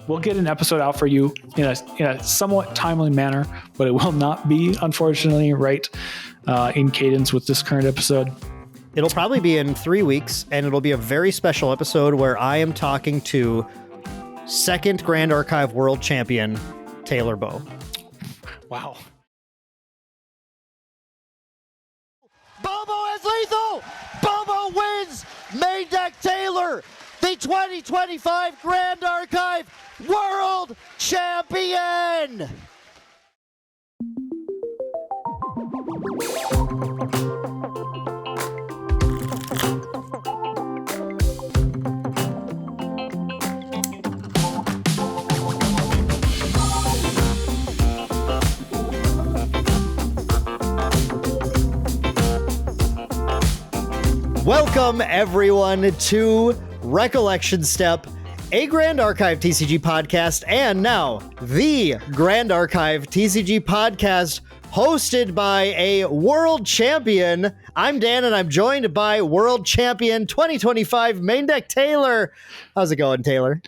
we'll get an episode out for you in a somewhat timely manner, but it will not be, unfortunately, right in cadence with this current episode. It'll probably be in 3 weeks, and it'll be a very special episode where I am talking to second Grand Archive World Champion, Taylor Bowe. Wow. Bobo is lethal! Bobo wins! Maindeck Taylor, the 2025 Grand Archive World Champion! Welcome, everyone, to Recollection Step, a Grand Archive TCG podcast, and now the Grand Archive TCG podcast hosted by a world champion. I'm Dan, and I'm joined by world champion 2025 Maindeck Taylor. How's it going, Taylor?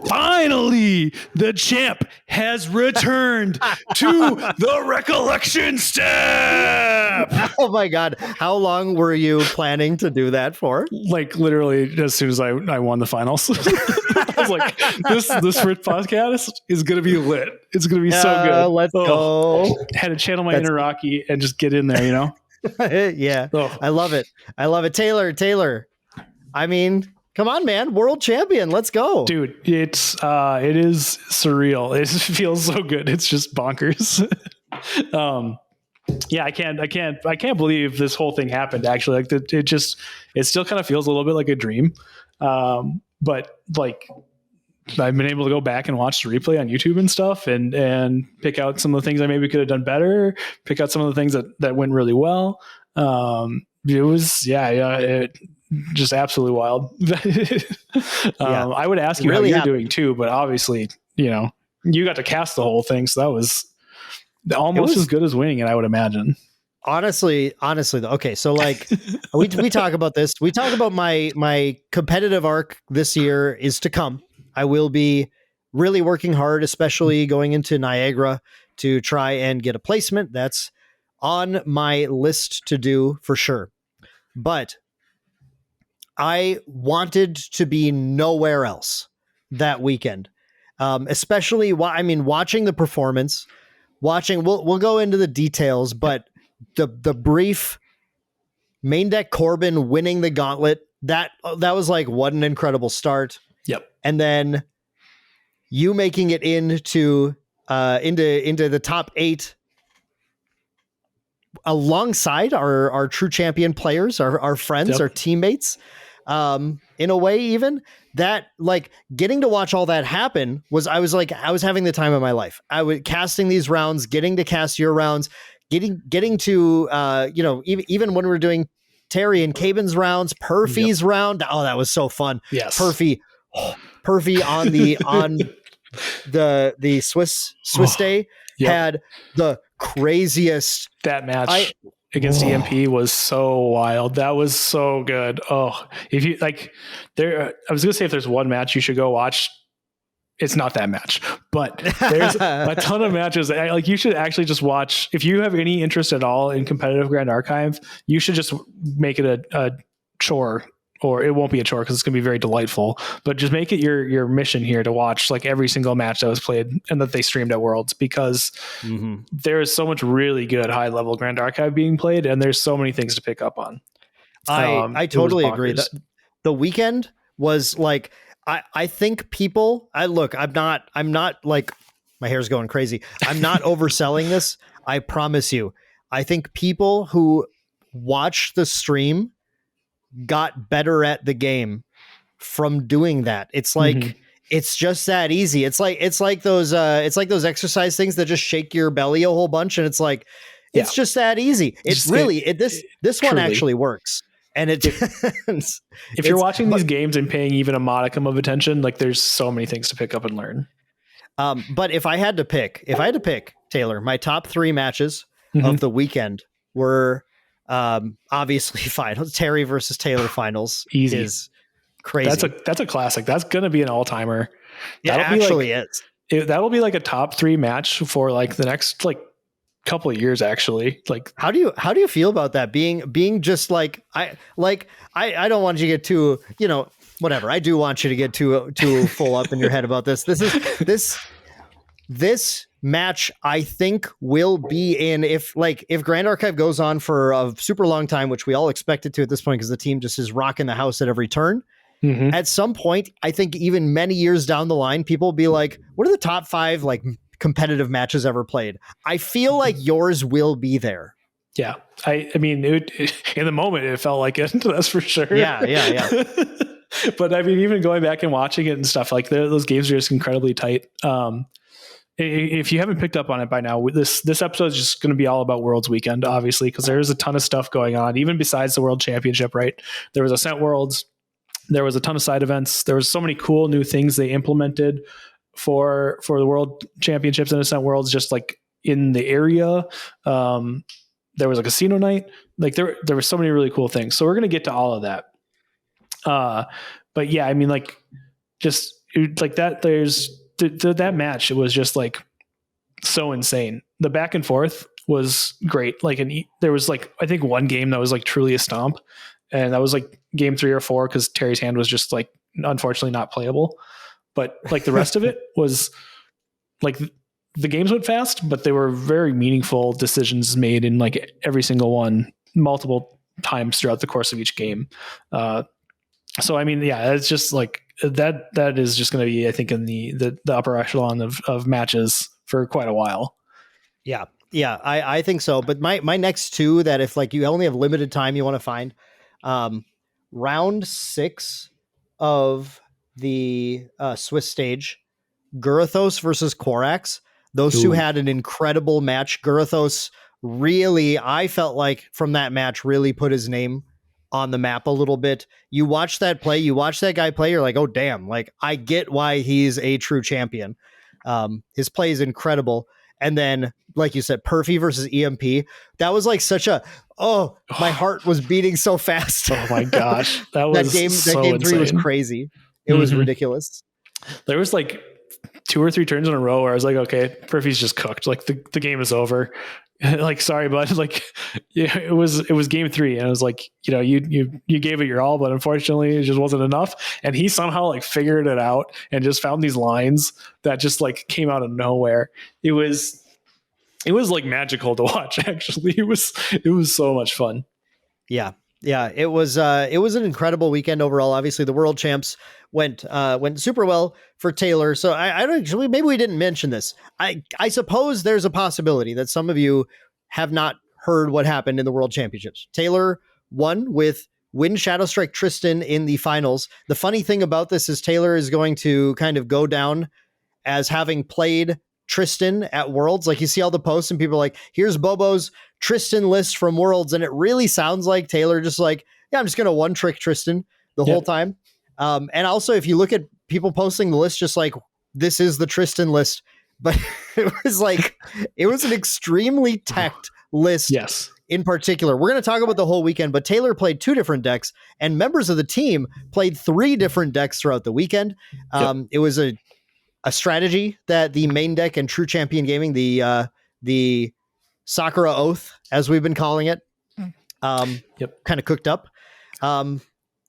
Finally, the champ has returned to the Recollection Step. Oh my God. How long were you planning to do that for? Like literally as soon as I won the finals. I was like, this first podcast is going to be lit. It's going to be so good. Let's go. Had to channel my inner Rocky and just get in there, you know? Yeah. I love it. I love it. Taylor. I mean, come on, man. World champion. Let's go. Dude, it is surreal. It feels so good. It's just bonkers. Yeah, I can't believe this whole thing happened. Actually, like it still kind of feels a little bit like a dream. But like I've been able to go back and watch the replay on YouTube and stuff and pick out some of the things I maybe could have done better, pick out some of the things that went really well. It was, it just absolutely wild. I would ask you really how you're doing too, but obviously, you got to cast the whole thing. So that was almost as good as winning it, I would imagine. Honestly, though. Okay, so like we talk about this. We talk about my competitive arc this year is to come. I will be really working hard, especially going into Niagara, to try and get a placement. That's on my list to do for sure. But I wanted to be nowhere else that weekend, especially watching the performance. We'll go into the details, but the brief Maindeck Corbin winning the gauntlet, that was like, what an incredible start. Yep. And then you making it into the top 8 alongside our true champion players, our friends, yep, our teammates, in a way, even that, like, getting to watch all that happen I was having the time of my life. I was casting these rounds, getting to cast your rounds, getting to, even when we were doing Terry and Cabin's rounds, Perfy's round. Oh, that was so fun. Yes. Perfy on the Swiss day had the craziest. That match against EMP was so wild. That was so good. Oh, if you like I was going to say, if there's one match you should go watch, it's not that match, but there's a ton of matches. Like, you should actually just watch. If you have any interest at all in competitive Grand Archive, you should just make it a chore, or it won't be a chore because it's going to be very delightful, but just make it your mission here to watch like every single match that was played and that they streamed at Worlds, because there is so much really good high level Grand Archive being played, and there's so many things to pick up on. I totally agree. The weekend was like, I think people, I'm not like, my hair's going crazy. I'm not overselling this. I promise you. I think people who watch the stream got better at the game from doing that. It's like, it's just that easy. It's like those exercise things that just shake your belly a whole bunch. And it's like, it's just that easy. It's this one actually works. And if you're watching these games and paying even a modicum of attention, like, there's so many things to pick up and learn. But if I had to pick, Taylor, my top 3 matches of the weekend were obviously finals. Terry versus Taylor finals. Easy. Is crazy. That's a classic. That's going to be an all-timer. Yeah, That'll be actually like is. that'll be like a top 3 match for like the next like couple of years. Actually, like How do you feel about that being just like I don't want you to get too, whatever. I do want you to get too full up in your head about this. This match, I think, will be in if Grand Archive goes on for a super long time, which we all expect it to at this point because the team just is rocking the house at every turn. mm-hmm. At some point, I think even many years down the line, people will be like, what are the top 5 like competitive matches ever played? I feel like yours will be there. Yeah. I mean, in the moment, it felt like it. That's for sure. Yeah. But I mean, even going back and watching it and stuff, like those games are just incredibly tight. If you haven't picked up on it by now, this episode is just going to be all about Worlds Weekend, obviously, because there's a ton of stuff going on, even besides the World Championship, right? There was Ascent Worlds. There was a ton of side events. There was so many cool new things they implemented for the World Championships and Ascent Worlds, just like in the area. There was a casino night. Like there were so many really cool things. So we're going to get to all of that. But yeah, I mean, like just like that, there's that match. It was just like so insane. The back and forth was great. Like, there was like, I think one game that was like truly a stomp, and that was like game 3 or 4, because Terry's hand was just like, unfortunately not playable. But like the rest of it was like, the games went fast, but they were very meaningful decisions made in like every single one, multiple times throughout the course of each game. So, I mean, yeah, it's just like that is just going to be, I think, in the upper echelon of matches for quite a while. Yeah. I think so. But my next 2 that if like you only have limited time, you want to find, round 6 of the Swiss stage, Gurathos versus Korax. Those two had an incredible match. Gurathos really, I felt like from that match, really put his name on the map a little bit. You watch that play, you watch that guy play, you're like, oh damn, like I get why he's a true champion. His play is incredible. And then, like you said, Perfy versus EMP. That was like such a, my heart was beating so fast. Oh my gosh. That game 3 insane. Was crazy. It was ridiculous. There was like 2 or 3 turns in a row where I was like, okay, Perfy's just cooked. Like the game is over. Like, sorry, bud. Like, yeah, it was game 3, and it was like, you gave it your all, but unfortunately it just wasn't enough. And he somehow like figured it out and just found these lines that just like came out of nowhere. It was like magical to watch. Actually, it was so much fun. Yeah. It was an incredible weekend overall. Obviously, the world champs went super well for Taylor. So I don't actually, maybe we didn't mention this. I suppose there's a possibility that some of you have not heard what happened in the world championships. Taylor won with Wind Shadow Strike Tristan in the finals. The funny thing about this is Taylor is going to kind of go down as having played Tristan at Worlds. Like, you see all the posts and people are like, here's Bobo's Tristan list from Worlds. And it really sounds like Taylor just like, yeah, I'm just going to one trick Tristan the whole time. And also, if you look at people posting the list, just like, this is the Tristan list, but it was an extremely teched list. Yes. In particular, we're going to talk about the whole weekend, but Taylor played 2 different decks and members of the team played 3 different decks throughout the weekend. It was a strategy that the main deck and True Champion Gaming, the Sakura Oath, as we've been calling it, kind of cooked up.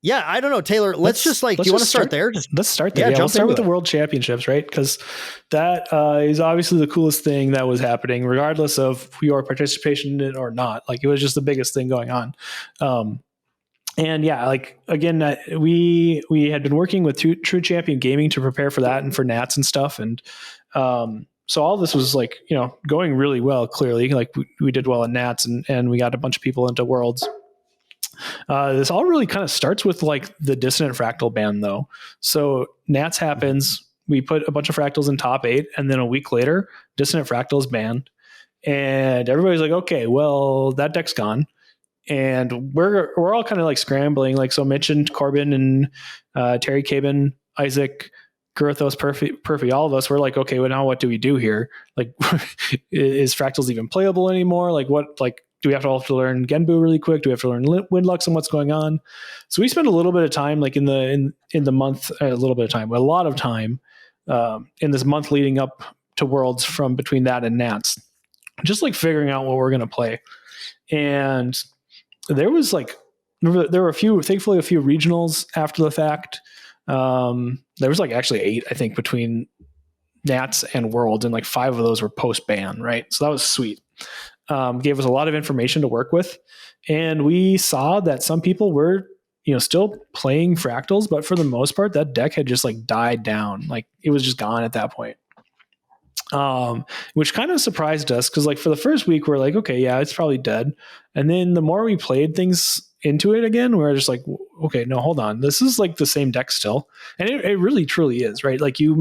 Yeah, I don't know, Taylor. Let's just like, do you want to start there? Let's start there. Yeah, we'll start with the World Championships, right? Because that is obviously the coolest thing that was happening, regardless of your participation in it or not. Like, it was just the biggest thing going on. And yeah, like, again, we had been working with True Champion Gaming to prepare for that and for Nats and stuff. And so all this was like, going really well, clearly. Like, we did well in Nats, and we got a bunch of people into Worlds. This all really kind of starts with like the Dissonant Fractal ban, though. So Nats happens, we put a bunch of fractals in top 8, and then a week later, Dissonant Fractal is banned. And everybody's like, okay, well, that deck's gone. And we're all kind of like scrambling. Like, so Mitch and Corbin and Terry Cabin, Isaac, Gurathos, Perfy, all of us were like, okay, well, now what do we do here? Like, is Fractals even playable anymore? Like, what, like, do we have to learn Genbu really quick? Do we have to learn Windlux and what's going on? So we spent a little bit of time, like in the month, a little bit of time, but a lot of time in this month leading up to Worlds from between that and Nats, just like figuring out what we're going to play. And there was like, there were thankfully a few regionals after the fact. There was like actually 8, I think, between Nats and Worlds, and like 5 of those were post ban, right? So that was sweet. Gave us a lot of information to work with, and we saw that some people were, still playing fractals, but for the most part, that deck had just like died down. Like it was just gone at that point. Which kind of surprised us, because like for the first week we're like, okay, yeah, it's probably dead. And then the more we played things into it again, we're just like, okay, no, hold on, this is like the same deck still. And it really truly is, right? Like you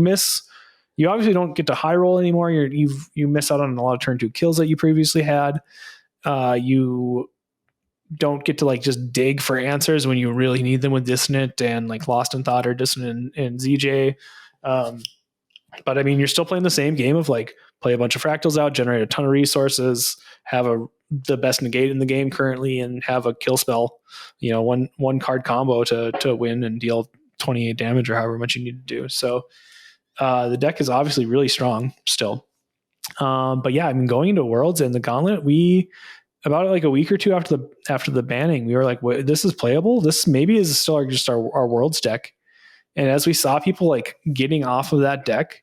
obviously don't get to high roll anymore. You miss out on a lot of turn 2 kills that you previously had. You don't get to like just dig for answers when you really need them with Dissonant and like Lost in Thought or Dissonant and ZJ. But I mean, you're still playing the same game of like play a bunch of fractals out, generate a ton of resources, have the best negate in the game currently, and have a kill spell, one card combo to win and deal 28 damage or however much you need to do. So the deck is obviously really strong still. But yeah, I mean, going into Worlds and the Gauntlet, we about like a week or two after the banning, we were like, wait, this is playable. This maybe is still just our Worlds deck. And as we saw people like getting off of that deck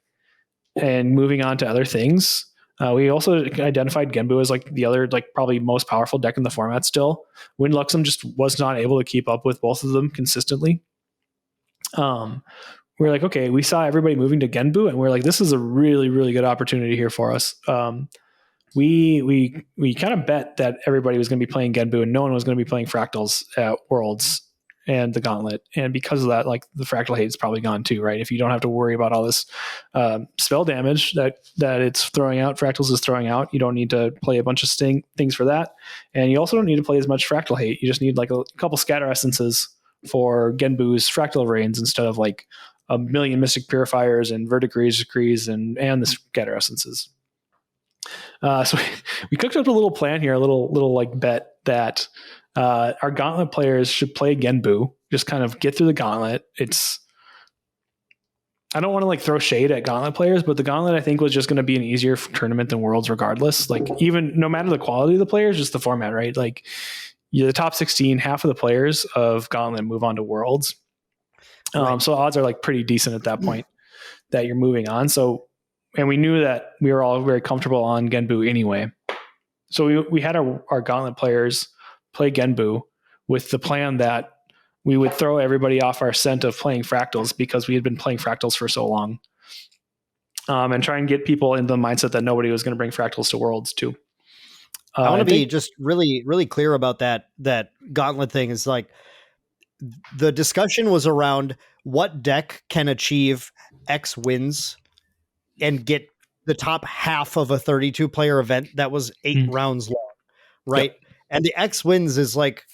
and moving on to other things, we also identified Genbu as like the other, like probably most powerful deck in the format still. Wind Luxem just was not able to keep up with both of them consistently. We're like, okay, we saw everybody moving to Genbu, and we're like, this is a really, really good opportunity here for us. We kind of bet that everybody was going to be playing Genbu and no one was going to be playing Fractals at Worlds and the Gauntlet. And because of that, like the Fractal hate is probably gone too, right? If you don't have to worry about all this spell damage that it's throwing out, Fractals is throwing out, you don't need to play a bunch of things for that. And you also don't need to play as much Fractal hate. You just need like a couple Scatter Essences for Genbu's Fractal Rains instead of like a million Mystic Purifiers and Verdigris decrees and the Scatter Essences. So we cooked up a little plan here, a little like bet that our Gauntlet players should play Genbu, just kind of get through the Gauntlet. I don't want to like throw shade at Gauntlet players, but the Gauntlet I think was just going to be an easier tournament than Worlds regardless. Like even no matter the quality of the players, just the format, right? Like you're the top 16, half of the players of Gauntlet move on to Worlds. Right. So odds are like pretty decent at that point that you're moving on. So, and we knew that we were all very comfortable on Genbu anyway. So we had our Gauntlet players play Genbu with the plan that we would throw everybody off our scent of playing Fractals because we had been playing Fractals for so long. And try and get people in the mindset that nobody was going to bring Fractals to Worlds too. I want to be just really, really clear about that Gauntlet thing is like, the discussion was around what deck can achieve X wins and get the top half of a 32 player event that was 8 rounds long, right? Yep. And the X wins is like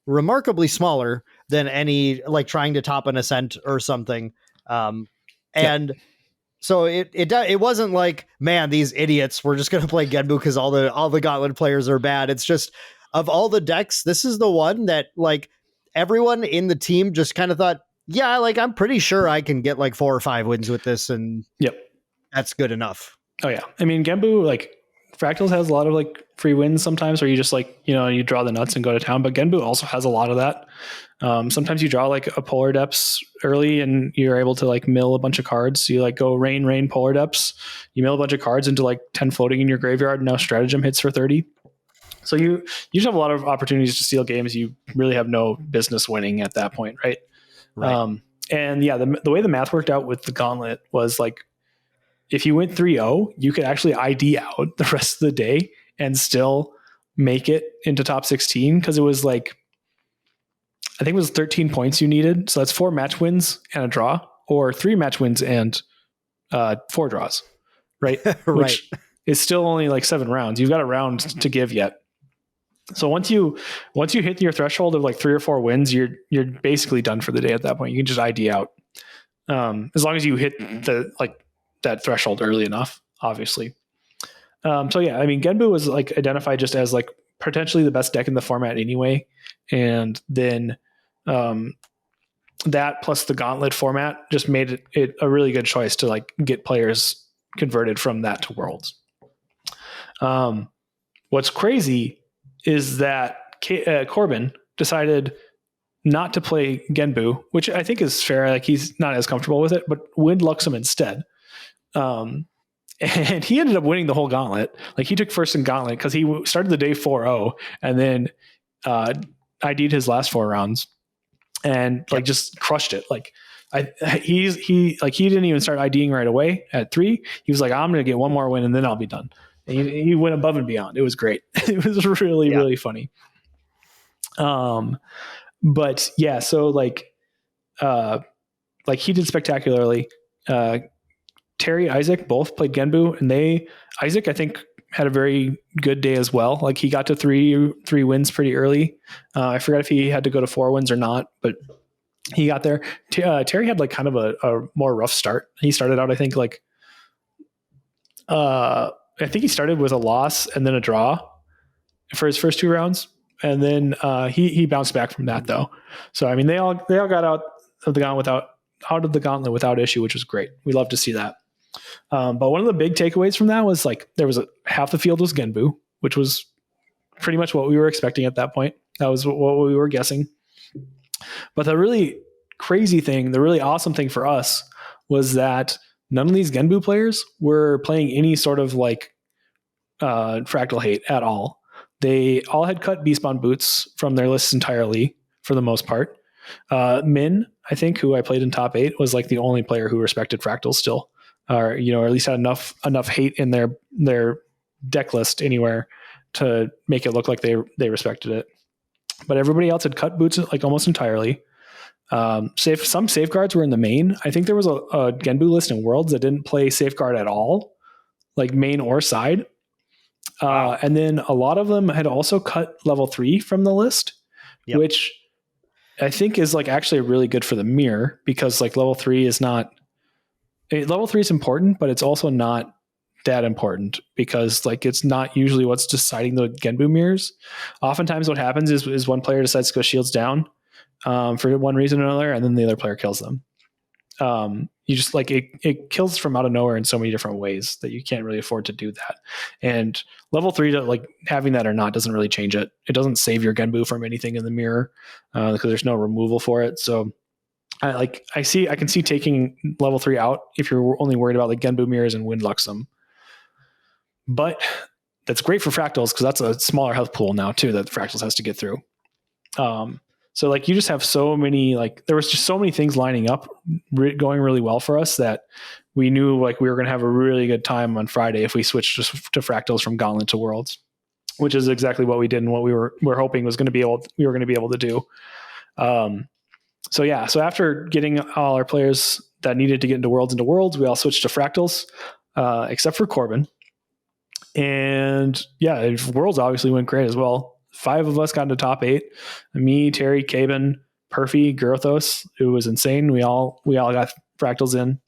remarkably smaller than any like trying to top an Ascent or something. And so it wasn't like, man, these idiots, we're just going to play Genbu because all the Gauntlet players are bad. It's just of all the decks, this is the one that like everyone in the team just kind of thought, yeah, like I'm pretty sure I can get like 4 or 5 wins with this, and that's good enough. Oh yeah, I mean Genbu, like Fractals has a lot of like free wins sometimes, where you just like you draw the nuts and go to town. But Genbu also has a lot of that. Sometimes you draw like a Polar Depths early, and you're able to like mill a bunch of cards. You like go rain Polar Depths, you mill a bunch of cards into like 10 floating in your graveyard. And now Stratagem hits for 30. So you just have a lot of opportunities to steal games you really have no business winning at that point, right? And yeah, the way the math worked out with the Gauntlet was like, if you went 3-0, you could actually ID out the rest of the day and still make it into top 16, because it was like, I think it was 13 points you needed. So that's 4 match wins and a draw, or 3 match wins and 4 draws, right? Which is still only like 7 rounds. You've got a round to give yet. So once you hit your threshold of like 3 or 4 wins, you're basically done for the day at that point. You can just ID out, as long as you hit that threshold early enough, obviously. So yeah, I mean, Genbu was like identified just as like potentially the best deck in the format anyway, and then that plus the gauntlet format just made it a really good choice to like get players converted from that to Worlds. What's crazy is that Corbin decided not to play Genbu, which I think is fair. Like he's not as comfortable with it, but win Luxem instead. And he ended up winning the whole gauntlet. Like he took first in gauntlet because he started the day 4-0 and then ID'd his last 4 rounds and like just crushed it. Like he didn't even start IDing right away at 3. He was like, I'm going to get one more win and then I'll be done. And he went above and beyond. It was great. It was really, really funny. But yeah, so like he did spectacularly. Terry, Isaac both played Genbu, and Isaac I think had a very good day as well. Like he got to three wins pretty early. I forgot if he had to go to 4 wins or not, but he got there. Terry had like kind of a more rough start. He started out, I think he started with a loss and then a draw for his first 2 rounds. And then he bounced back from that though. So, I mean, they all got out of the gauntlet without issue, which was great. We love to see that. But one of the big takeaways from that was like there was half the field was Genbu, which was pretty much what we were expecting at that point. That was what we were guessing. But the really crazy thing, the really awesome thing for us was that none of these Genbu players were playing any sort of like Fractal hate at all. They all had cut B-Spawn boots from their lists entirely for the most part. Min, I think, who I played in top 8, was like the only player who respected Fractals still. Or at least had enough hate in their deck list anywhere to make it look like they respected it. But everybody else had cut boots like almost entirely. Some safeguards were in the main. I think there was a Genbu list in Worlds that didn't play safeguard at all, like main or side. And then a lot of them had also cut level 3 from the list, which I think is like actually really good for the mirror because like level 3 is important, but it's also not that important because like it's not usually what's deciding the Genbu mirrors. Oftentimes what happens is one player decides to go shields down for one reason or another, and then the other player kills them. You just like it kills from out of nowhere in so many different ways that you can't really afford to do that. And level 3 to like having that or not doesn't really change it. It doesn't save your Genbu from anything in the mirror because there's no removal for it. So I can see taking level 3 out if you're only worried about like Genbu mirrors and Wind Luxem. But that's great for Fractals because that's a smaller health pool now too that Fractals has to get through. So like you just have so many, like there was just so many things lining up, going really well for us that we knew like we were going to have a really good time on Friday if we switched to Fractals from Gauntlet to Worlds, which is exactly what we did and what we were hoping we were going to be able to do. So after getting all our players that needed to get into Worlds, we all switched to Fractals, except for Corbin. And yeah, Worlds obviously went great as well. 5 of us got into top 8. Me, Terry, Caben, Perfy, Girthos. It was insane. We all got Fractals in.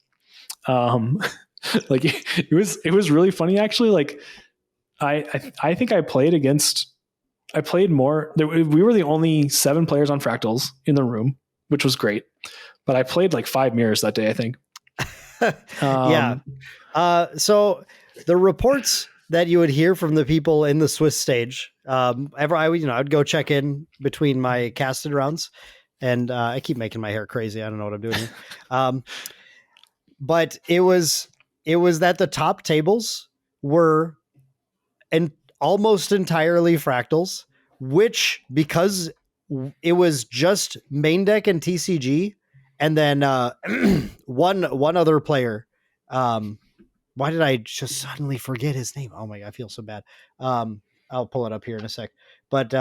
Like it was really funny actually. Like I think I played more. We were the only 7 players on Fractals in the room, which was great. But I played like 5 mirrors that day, I think. Yeah. So the reports that you would hear from the people in the Swiss stage, I would go check in between my casted rounds, and I keep making my hair crazy. I don't know what I'm doing here. But it was that the top tables were almost entirely Fractals, which because it was just main deck and TCG, and then one other player. Why did I just suddenly forget his name? Oh my God, I feel so bad. I'll pull it up here in a sec. But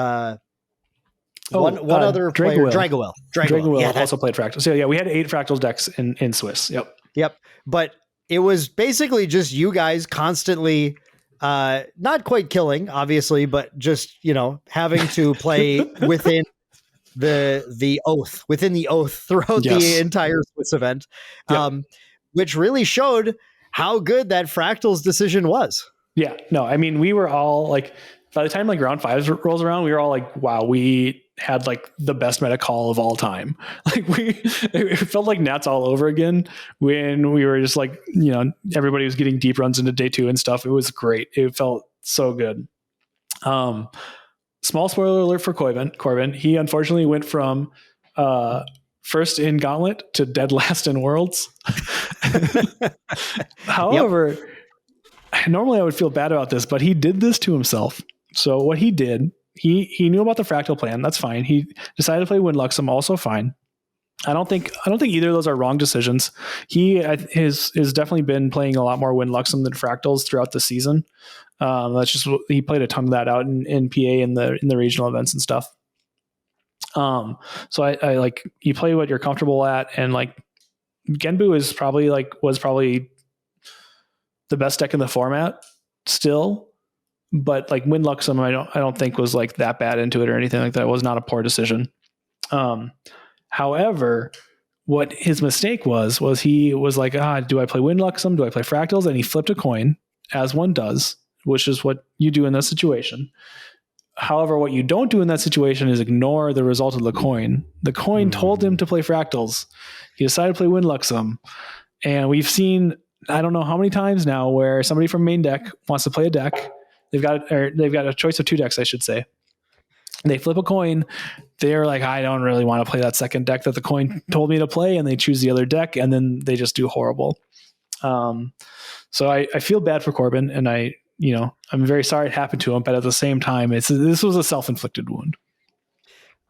one other player, Dragowell. Dragowell also played Fractals. So yeah, we had 8 Fractals decks in Swiss. Yep. But it was basically just you guys constantly, not quite killing, obviously, but just, having to play within the oath throughout the entire Swiss event, which really showed how good that Fractals decision was. Yeah, no, I mean, we were all like, by the time like round 5 rolls around, we were all like, wow, we had like the best meta call of all time. Like it felt like Nats all over again when we were just like, everybody was getting deep runs into day 2 and stuff. It was great. It felt so good. Small spoiler alert for Corbin. He unfortunately went from first in Gauntlet to dead last in Worlds. However, normally I would feel bad about this, but he did this to himself. So what he did, he knew about the fractal plan. That's fine. He decided to play Windluxem, also fine. I don't think either of those are wrong decisions. He has definitely been playing a lot more Windluxem than fractals throughout the season. That's just he played a ton of that out in PA in the regional events and stuff. So I like you play what you're comfortable at, and like Genbu was probably the best deck in the format still, but like Windluxem I don't think was like that bad into it or anything like that. It was not a poor decision. However, what his mistake was he was like, do I play Windluxem? Do I play fractals? And he flipped a coin, as one does, which is what you do in this situation. However, what you don't do in that situation is ignore the result of the coin. The coin told him to play fractals. He decided to play Windluxem. And we've seen, I don't know how many times now, where somebody from main deck wants to play a deck. They've got a choice of 2 decks, I should say. They flip a coin. They're like, I don't really want to play that second deck that the coin told me to play. And they choose the other deck, and then they just do horrible. So I feel bad for Corbin, and I'm very sorry it happened to him, but at the same time, this was a self-inflicted wound.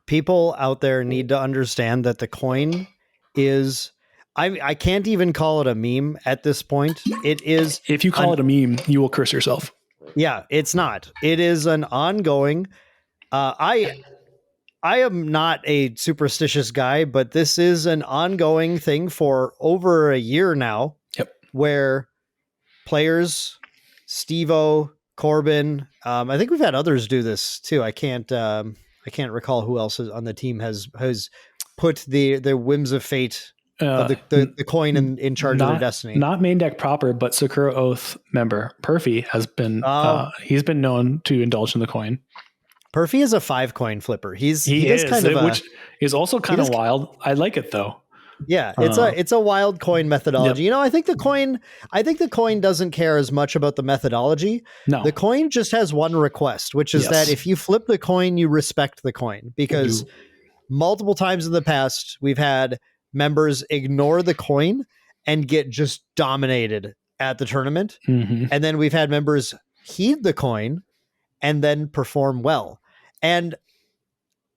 People out there need to understand that the coin is, I can't even call it a meme at this point. It is. If you call it a meme, you will curse yourself. Yeah, it's not. It is an ongoing. I am not a superstitious guy, but this is an ongoing thing for over a year now. Yep. Where players, Steve-O, Corbin, I think we've had others do this too. I can't recall who else on the team has put the whims of fate of the coin in charge of their destiny. Not main deck proper, but Sakura Oath member Perfy has been he's been known to indulge in the coin. Perfy is a 5 coin flipper. He is kind of which is also kind of wild. I like it though. Yeah, it's a wild coin methodology. Yep. I think the coin doesn't care as much about the methodology. No. The coin just has one request, which is that if you flip the coin, you respect the coin, because multiple times in the past we've had members ignore the coin and get just dominated at the tournament. Mm-hmm. And then we've had members heed the coin and then perform well. And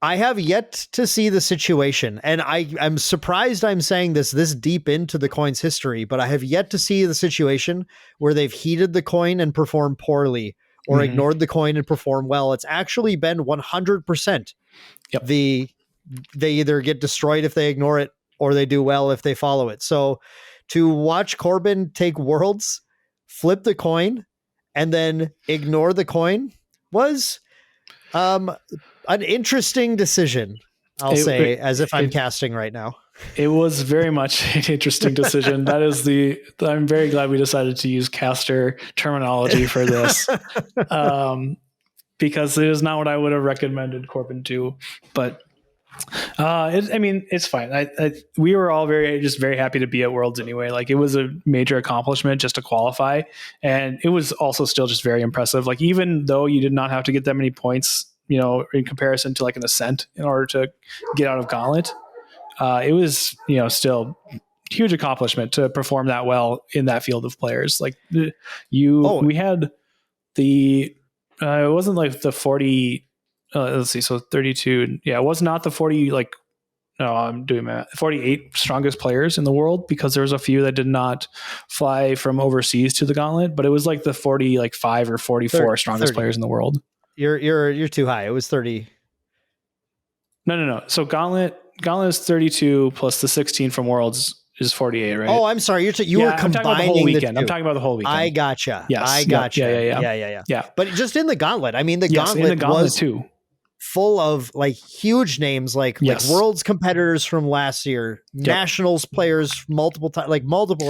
I have yet to see the situation, and I'm surprised I'm saying this deep into the coin's history, but I have yet to see the situation where they've heated the coin and performed poorly, or ignored the coin and performed well. It's actually been 100%. Yep. They either get destroyed if they ignore it, or they do well if they follow it. So to watch Corbin take Worlds, flip the coin, and then ignore the coin was an interesting decision, I'll say, as if I'm casting right now. It was very much an interesting decision. I'm very glad we decided to use caster terminology for this, because it is not what I would have recommended Corbin do. But it's fine. We were all very happy to be at Worlds anyway. Like, it was a major accomplishment just to qualify, and it was also still just very impressive. Like, even though you did not have to get that many points, in comparison to like an Ascent in order to get out of Gauntlet, it was, still huge accomplishment to perform that well in that field of players. Like we had it wasn't like the 40, let's see. So 32. Yeah. It was not the 40, I'm doing math, 48 strongest players in the world, because there was a few that did not fly from overseas to the Gauntlet, but it was like the 45 or 44 strongest players in the world. You're too high. It was 30. No. So Gauntlet is 32 plus the 16 from Worlds is 48, right? Oh, I'm sorry. You were combining the whole weekend. I'm talking about the whole weekend. I gotcha. Yes. I gotcha. Yeah. But just in the Gauntlet, the Gauntlet was too full of huge names, like Worlds competitors from last year, Nationals players, multiple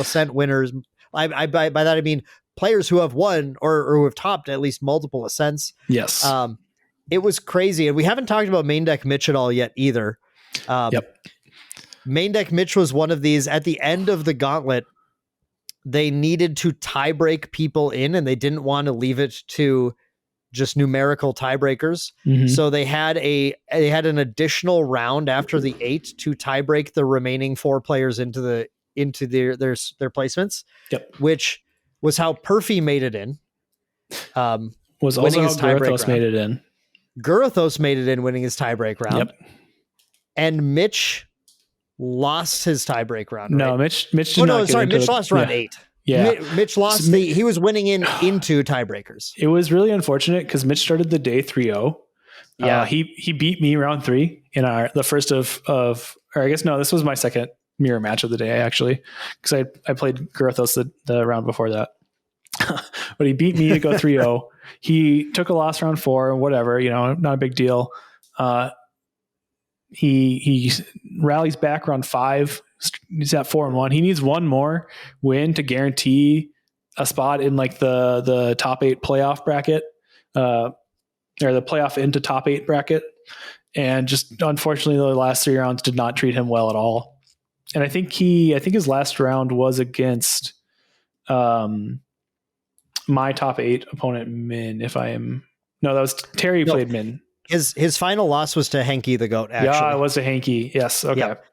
Ascent winners. By that I mean players who have won or who have topped at least multiple Ascents. Yes. it was crazy. And we haven't talked about main deck Mitch at all yet either. Yep. Main deck Mitch was one of these at the end of the gauntlet. They needed to tie break people in, and they didn't want to leave it to just numerical tiebreakers. Mhm. So they had an additional round after the 8 to tie break the remaining 4 players into their placements. Yep. Which was how Perfy made it in. Was also how Gurathos made it in. Gurathos made it in, winning his tiebreak round. Yep. And Mitch lost his tiebreak round. No, right? Mitch did not. Mitch lost round 8. Yeah. Mitch lost he was winning into tiebreakers. It was really unfortunate because Mitch started the day 3-0. Yeah. He beat me round 3 in the first of or I guess no, this was my second mirror match of the day actually, because I played Gurathos the round before that. But he beat me to go 3-0. He took a loss round 4 and whatever, not a big deal. He rallies back round 5. He's at 4-1. He needs one more win to guarantee a spot in like the top 8 playoff bracket, or the playoff into top 8 bracket. And just unfortunately, the last 3 rounds did not treat him well at all. And I think his last round was against my top 8 opponent, Min. That was Terry played Min. His final loss was to Henke the Goat. Actually, yeah, it was to Henke. Yes, okay. Yep.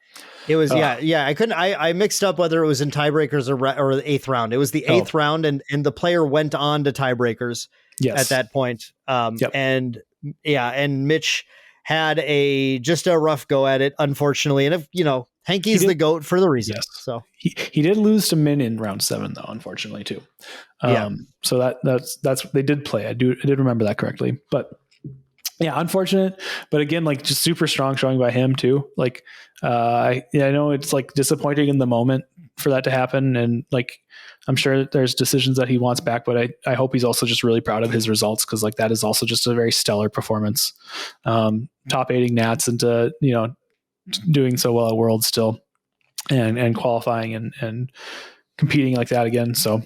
It was I mixed up whether it was in tiebreakers or the 8th round. It was the 8th round, and the player went on to tiebreakers. Yes. At that point. And Mitch had just a rough go at it, unfortunately. And Henke's the GOAT for the reason. Yes. So he did lose to Min in round 7 though, unfortunately too. So that's they did play. I did remember that correctly, but yeah, unfortunate, but again, like just super strong showing by him too. Like, I know it's like disappointing in the moment for that to happen. And like, I'm sure there's decisions that he wants back, but I hope he's also just really proud of his results. Cause like that is also just a very stellar performance. Top 8ing Nats into, doing so well at Worlds still and qualifying and competing like that again. So,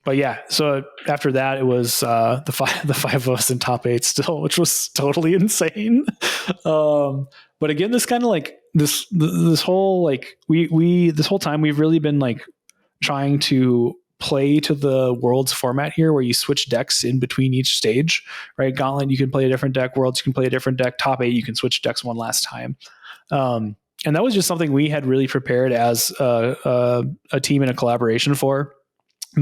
but yeah, so after that, it was the 5 of us in top 8 still, which was totally insane. But again, this kind of like this whole like this whole time we've really been like trying to play to the Worlds format here, where you switch decks in between each stage. Right, Gauntlet you can play a different deck, Worlds you can play a different deck, top 8 you can switch decks one last time. And that was just something we had really prepared as a team and a collaboration for.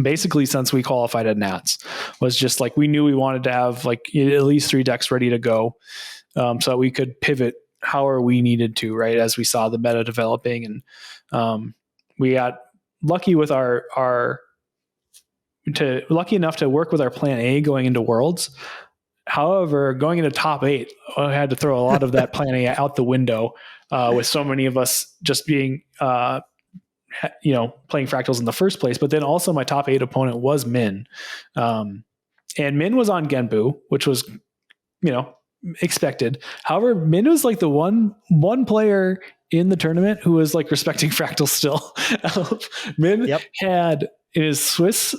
Basically, since we qualified at Nats, was just like we knew we wanted to have like at least 3 decks ready to go, so that we could pivot however we needed to, right, as we saw the meta developing. And we got lucky with lucky enough to work with our plan A going into Worlds. However, going into top 8, I had to throw a lot of that plan A out the window, with so many of us just being playing fractals in the first place. But then also my top 8 opponent was Min. And Min was on Genbu, which was, expected. However, Min was like the one player in the tournament who was like respecting fractals still. Min had in his Swiss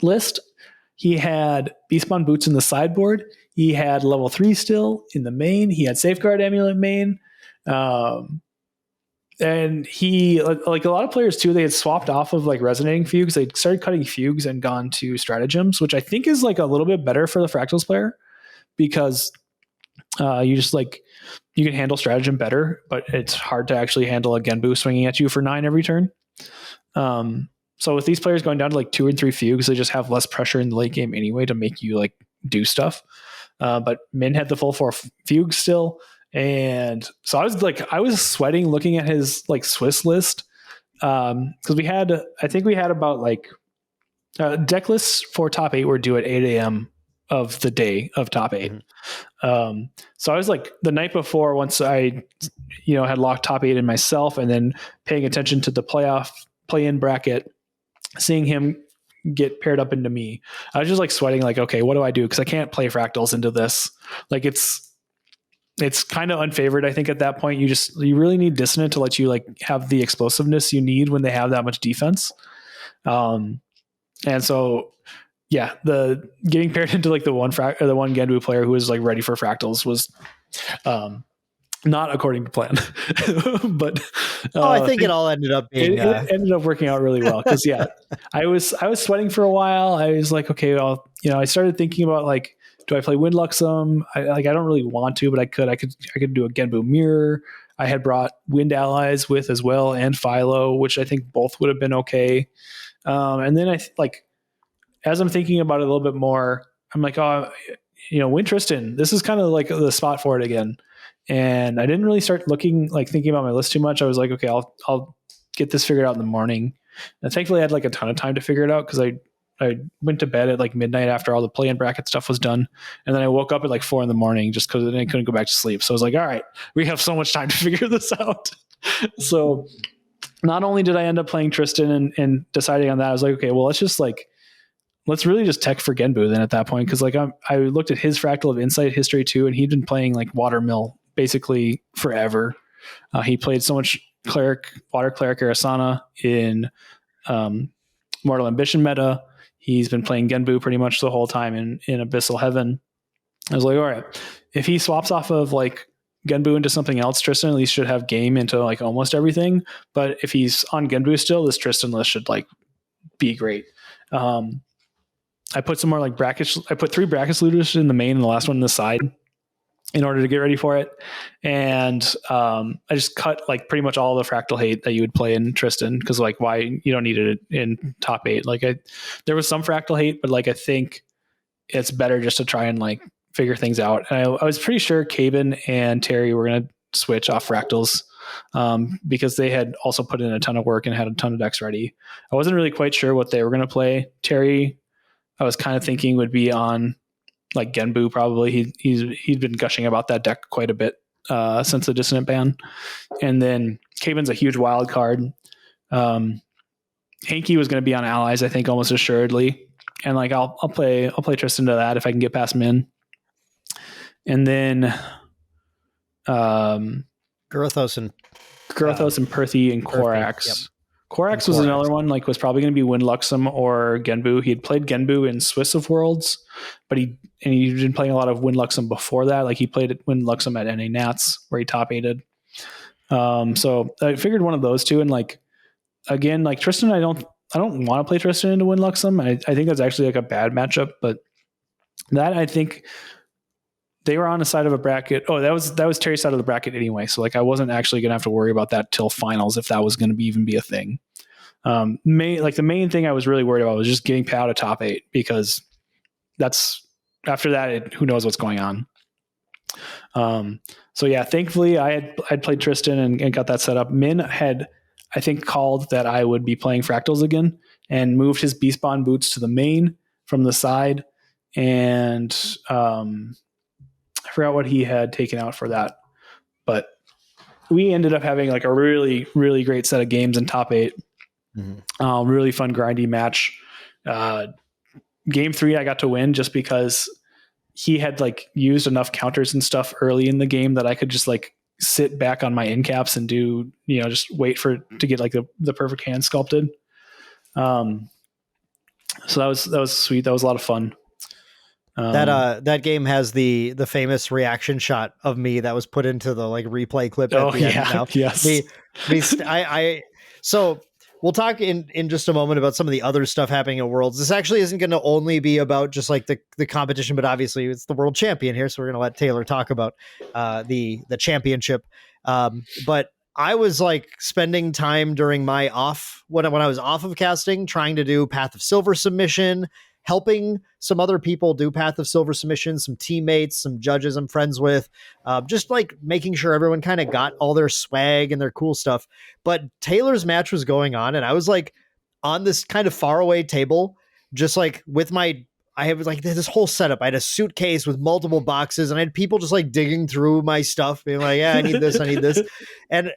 list, he had Beastbond Boots in the sideboard. He had level 3 still in the main. He had Safeguard Amulet main. And he, like a lot of players too, they had swapped off of like Resonating Fugues. They started cutting Fugues and gone to Stratagems, which I think is like a little bit better for the Fractals player, because you just like, you can handle Stratagem better, but it's hard to actually handle a Genbu swinging at you for 9 every turn. So with these players going down to like 2 and 3 Fugues, they just have less pressure in the late game anyway to make you like do stuff. But Min had the full 4 Fugues still. And so I was sweating looking at his like Swiss list. Cause I think we had about like, deck lists for top 8 were due at 8 a.m. of the day of top 8. Mm-hmm. So I was like the night before, once I, had locked top 8 in myself, and then paying attention to the play-in bracket, seeing him get paired up into me, I was just like sweating like, okay, what do I do? Cause I can't play fractals into this. Like it's kind of unfavored. I think at that point you really need Dissonant to let you like have the explosiveness you need when they have that much defense. And so yeah, the getting paired into like the one Genbu player who was like ready for fractals was not according to plan. But I think it all ended up being it ended up working out really well because I was sweating for a while. I was like, okay, well, I started thinking about like, do I play Windluxum? I don't really want to, but I could do a Genbu mirror. I had brought Wind Allies with as well and Philo, which I think both would have been okay. And then as I'm thinking about it a little bit more, I'm like, oh, Wind Tristan, this is kind of like the spot for it again. And I didn't really start thinking about my list too much. I was like, okay, I'll get this figured out in the morning. And thankfully I had like a ton of time to figure it out because I went to bed at like midnight after all the play-in bracket stuff was done. And then I woke up at like 4 a.m. just because I couldn't go back to sleep. So I was like, all right, we have so much time to figure this out. So not only did I end up playing Tristan and deciding on that, I was like, okay, well, let's really just tech for Genbu then at that point. Cause like I looked at his Fractal of Insight history too, and he'd been playing like Watermill basically forever. He played so much Water Cleric Arasana in Mortal Ambition meta. He's been playing Genbu pretty much the whole time in Abyssal Heaven. I was like, all right, if he swaps off of like Genbu into something else, Tristan at least should have game into like almost everything. But if he's on Genbu still, this Tristan list should like be great. I put some more like brackets. I put 3 brackets looters in the main and the last one in the side in order to get ready for it. And I just cut like pretty much all the fractal hate that you would play in Tristan. Cause like why you don't need it in top 8. Like there was some fractal hate, but like, I think it's better just to try and like figure things out. And I was pretty sure Caben and Terry were going to switch off fractals because they had also put in a ton of work and had a ton of decks ready. I wasn't really quite sure what they were going to play. Terry, I was kind of thinking would be on like Genbu probably. He'd been gushing about that deck quite a bit since the Dissonant ban. And then Caben's a huge wild card. Hanky was going to be on Allies, I think, almost assuredly. And like I'll play Tristan to that if I can get past Min. And then Girthos and Perthy and Korax. Yep. Korax was another one, like was probably going to be Windluxum or Genbu. He had played Genbu in Swiss of Worlds, but he'd been playing a lot of Windluxum before that. Like he played Windluxum at NA Nats where he top 8'd. So I figured one of those two. And like, again, like Tristan, I don't want to play Tristan into Windluxum. I think that's actually like a bad matchup, but that I think they were on the side of a bracket. Oh, that was Terry's side of the bracket anyway. So like I wasn't actually going to have to worry about that till finals if that was going to even be a thing. The main thing I was really worried about was just getting out of top 8 because that's after that, who knows what's going on. So yeah, thankfully I'd played Tristan and got that set up. Min had, I think, called that I would be playing Fractals again and moved his Beast Bond boots to the main from the side. And I forgot what he had taken out for that, but we ended up having like a really, really great set of games in top 8. Mm-hmm. Really fun grindy match. Game 3 I got to win just because he had like used enough counters and stuff early in the game that I could just like sit back on my end caps and do, just wait to get like the perfect hand sculpted. So that was sweet. That was a lot of fun. That game has the famous reaction shot of me that was put into the like replay clip at the end now. Yes. So we'll talk in just a moment about some of the other stuff happening at Worlds. This actually isn't going to only be about just like the competition, but obviously it's the world champion here. So we're going to let Taylor talk about the championship. But I was like spending time during my off when I was off of casting, trying to do Path of Silver submission, helping some other people do Path of Silver submission, some teammates, some judges I'm friends with, just like making sure everyone kind of got all their swag and their cool stuff. But Taylor's match was going on and I was like on this kind of faraway table, just like I have like this whole setup. I had a suitcase with multiple boxes and I had people just like digging through my stuff being like, yeah, I need this, I need this. And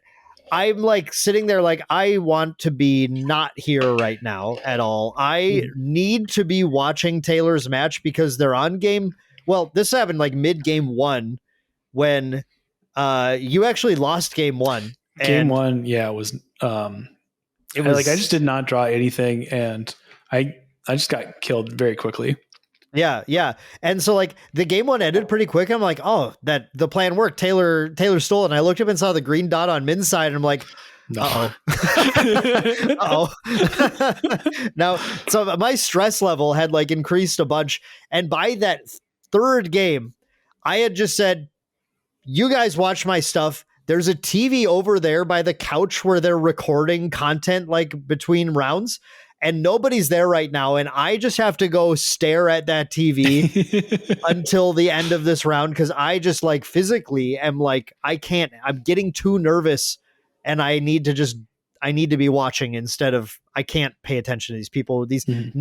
I'm like sitting there like, I want to be not here right now at all. I need to be watching Taylor's match because they're on game. Well, this happened like mid game 1 when you actually lost game 1. Game 1, yeah, it was I just did not draw anything, and I I just got killed very quickly. Yeah. And so like the game one ended pretty quick. I'm like, oh, that the plan worked. Taylor stole it. And I looked up and saw the green dot on Min's side, and I'm like, No. uh-oh. Now, so my stress level had like increased a bunch. And by that third game, I had just said, you guys watch my stuff. There's a TV over there by the couch where they're recording content like between rounds, and nobody's there right now. And I just have to go stare at that TV until the end of this round, because I just like physically am like, I can't, I'm getting too nervous, and I need to be watching instead of, I can't pay attention to these people, these I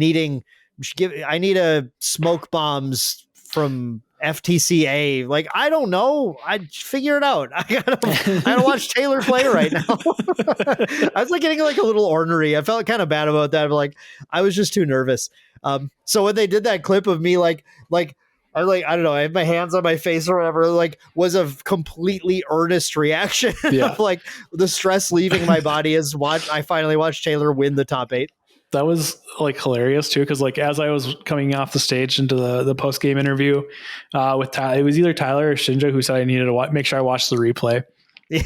need a smoke bombs from FTCA. Like, I don't know. I figure it out. I gotta watch Taylor play right now. I was like getting like a little ornery. I felt kind of bad about that. But like, I was just too nervous. So when they did that clip of me, I don't know, I have my hands on my face or whatever, like was a completely earnest reaction of like the stress leaving my body as I finally watched Taylor win the top 8. That was like hilarious too, because like as I was coming off the stage into the post game interview with Tyler, it was either Tyler or Shinja who said I needed to make sure I watched the replay. Yeah.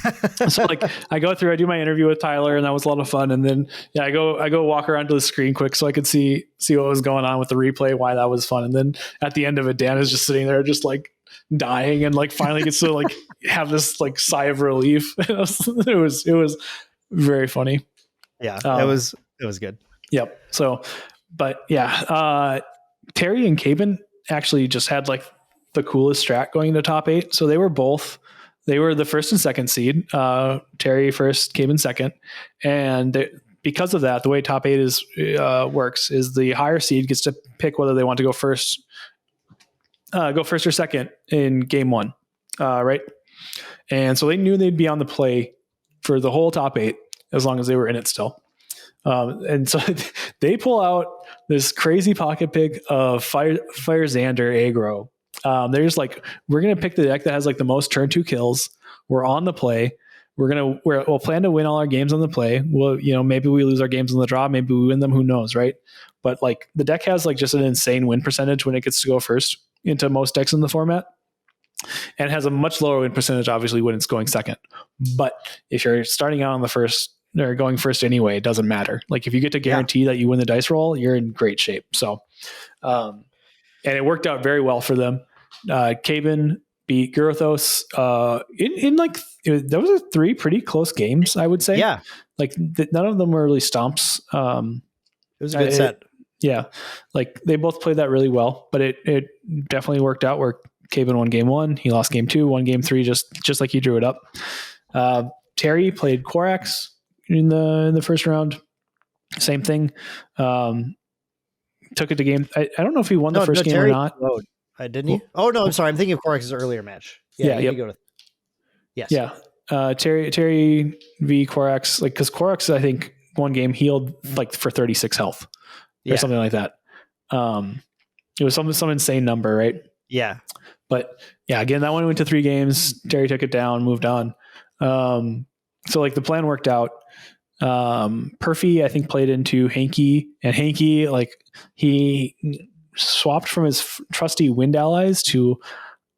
So like I do my interview with Tyler, and that was a lot of fun. And then I go walk around to the screen quick so I could see what was going on with the replay, why that was fun. And then at the end of it, Dan is just sitting there just like dying, and like finally gets to like have this like sigh of relief. It was very funny. Yeah, it was good. Yep. So, but yeah, Terry and Caben actually just had like the coolest strat going into top 8. So they were the first and second seed, Terry first, Caben second. And because of that, the way top 8 works is the higher seed gets to pick whether they want to go first or second in game 1. Right. And so they knew they'd be on the play for the whole top 8 as long as they were in it still. And so they pull out this crazy pocket pick of Fire Xander aggro. They're just like, we're going to pick the deck that has like the most turn 2 kills. We're on the play. We'll plan to win all our games on the play. Maybe we lose our games on the draw. Maybe we win them. Who knows? Right. But like the deck has like just an insane win percentage when it gets to go first into most decks in the format. And it has a much lower win percentage, obviously, when it's going second. But if you're starting out on the first, or going first anyway, it doesn't matter. Like if you get to guarantee that you win the dice roll, you're in great shape. So, and it worked out very well for them. Caben beat Gyrothos in like, those are 3 pretty close games, I would say. Yeah. Like none of them were really stomps. It was a good set. Yeah. Like they both played that really well, but it definitely worked out where Caben won game 1. He lost game 2, won game 3, just like he drew it up. Terry played Korax in the first round. Same thing. Took it to game. I don't know if he won the first game Terry or not. Didn't he? Oh no, I'm sorry. I'm thinking of Korax's earlier match. Yes. Yeah. Terry v Korax, like, because Korax, I think one game healed like for 36 health or something like that. It was some insane number, right? Yeah. But yeah, again, that one went to 3 games. Terry took it down, moved on. So like the plan worked out. Perfy, I think, played into Hanky, and Hanky, like, he swapped from his trusty Wind Allies to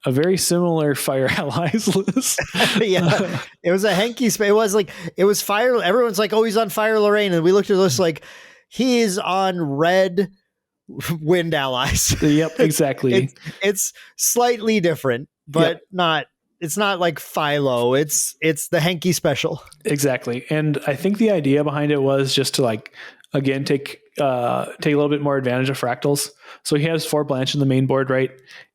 a very similar Fire Allies list. Yeah, it was a Hanky space. It was Fire. Everyone's like, oh, he's on Fire Lorraine, and we looked at this like, he is on red Wind Allies. Yep, exactly. It's slightly different, but not. It's not like Philo. It's the Hanky special. Exactly. And I think the idea behind it was just to, like, again, take a little bit more advantage of fractals. So he has 4 Blanche in the main board, right?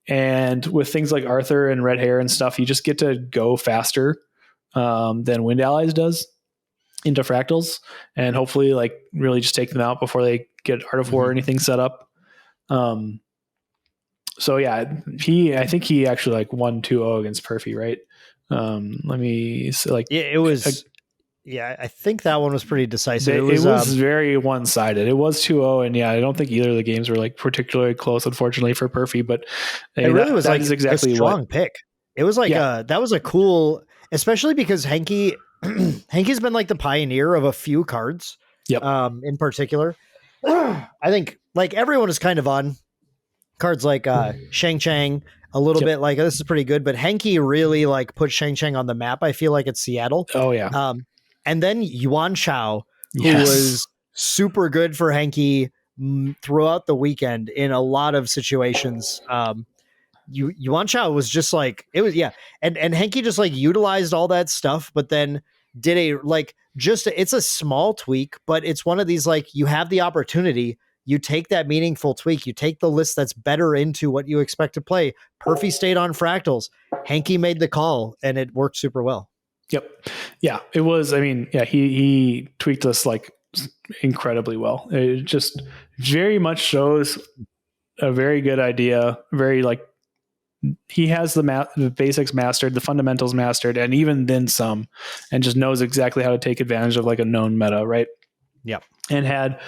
And with things like Arthur and Red Hair and stuff, you just get to go faster than Wind Allies does into fractals, and hopefully, like, really just take them out before they get Art of War or anything set up. So yeah, I think he actually like won 2-0 against Perfy, right? Let me see, like, yeah, it was. I think that one was pretty decisive. It was very one-sided. It was 2-0, and yeah, I don't think either of the games were like particularly close, unfortunately, for Perfy. But it really was like exactly a strong pick. It was like that was a cool, especially because Hanky's been like the pioneer of a few cards. Yep. In particular. I think like everyone is kind of on cards like Shang Chang a little bit like this is pretty good, but Henke really like put Shang Chang on the map. I feel like it's Seattle. Oh yeah. And then Yuan Chao, who Yes. was super good for Henke throughout the weekend in a lot of situations. Yuan Chao was just like it was, yeah, and Henke just like utilized all that stuff, but then did a like just it's a small tweak, but it's one of these like you have the opportunity, you take that meaningful tweak, you take the list that's better into what you expect to play. Perfy stayed on fractals. Henke made the call, and it worked super well. Yep. Yeah, it was. I mean, yeah, he tweaked us like incredibly well. It just very much shows a very good idea. Very like he has the basics mastered, the fundamentals mastered, and even then some, and just knows exactly how to take advantage of like a known meta, right? Yep. And had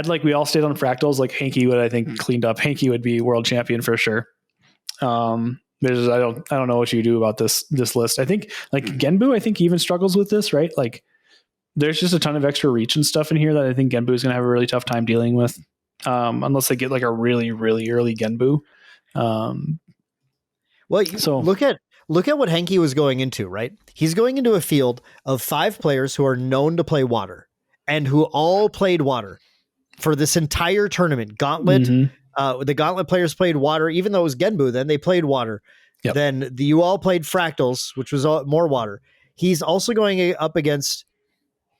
like we all stayed on fractals, like Henke would, I think, cleaned up. Henke would be world champion for sure. There's I don't know what you do about this list. I think like Genbu, I think even struggles with this, right? Like there's just a ton of extra reach and stuff in here that I think Genbu is going to have a really tough time dealing with, unless they get like a really, really early Genbu. Well, so look at what Henke was going into, right? He's going into a field of 5 players who are known to play water and who all played water for this entire tournament. Gauntlet, the Gauntlet players played water, even though it was Genbu, then they played water. Yep. Then you all played Fractals, which was more water. He's also going up against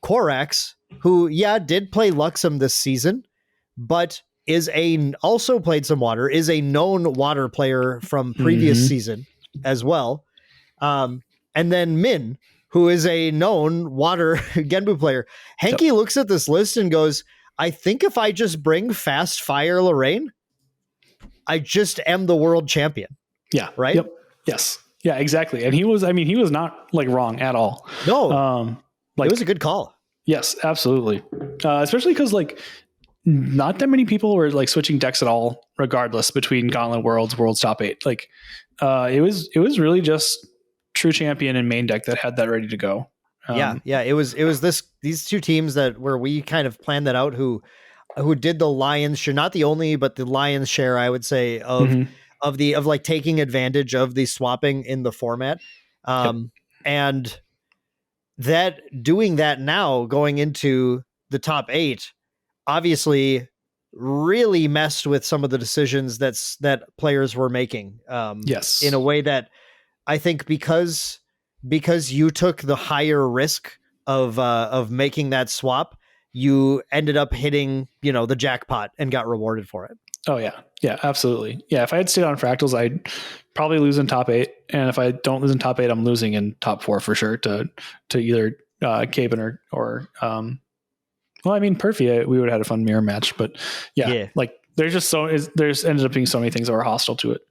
Korax, who, did play Luxem this season, but also played some water, is a known water player from previous season as well. And then Min, who is a known water Genbu player. Henke looks at this list and goes, I think if I just bring Fast Fire Lorraine, I just am the world champion. Yeah. Right? Yep. Yes. Yeah, exactly. And he was not like wrong at all. No. Like, it was a good call. Yes, absolutely. Especially because like not that many people were like switching decks at all, regardless between Gauntlet Worlds top 8. Like it was really just True Champion and Main Deck that had that ready to go. It was these two teams where we kind of planned that out who did the lion's share, not the only, but the lion's share, I would say, of like taking advantage of the swapping in the format. And that doing that now going into the top 8 obviously really messed with some of the decisions that players were making. In a way that I think because you took the higher risk of making that swap, you ended up hitting, the jackpot and got rewarded for it. Oh yeah. Yeah, absolutely. Yeah. If I had stayed on Fractals, I'd probably lose in top 8. And if I don't lose in top 8, I'm losing in top 4 for sure to either Caven or well, I mean, Perfy, we would have had a fun mirror match, but like there's just there's ended up being so many things that were hostile to it.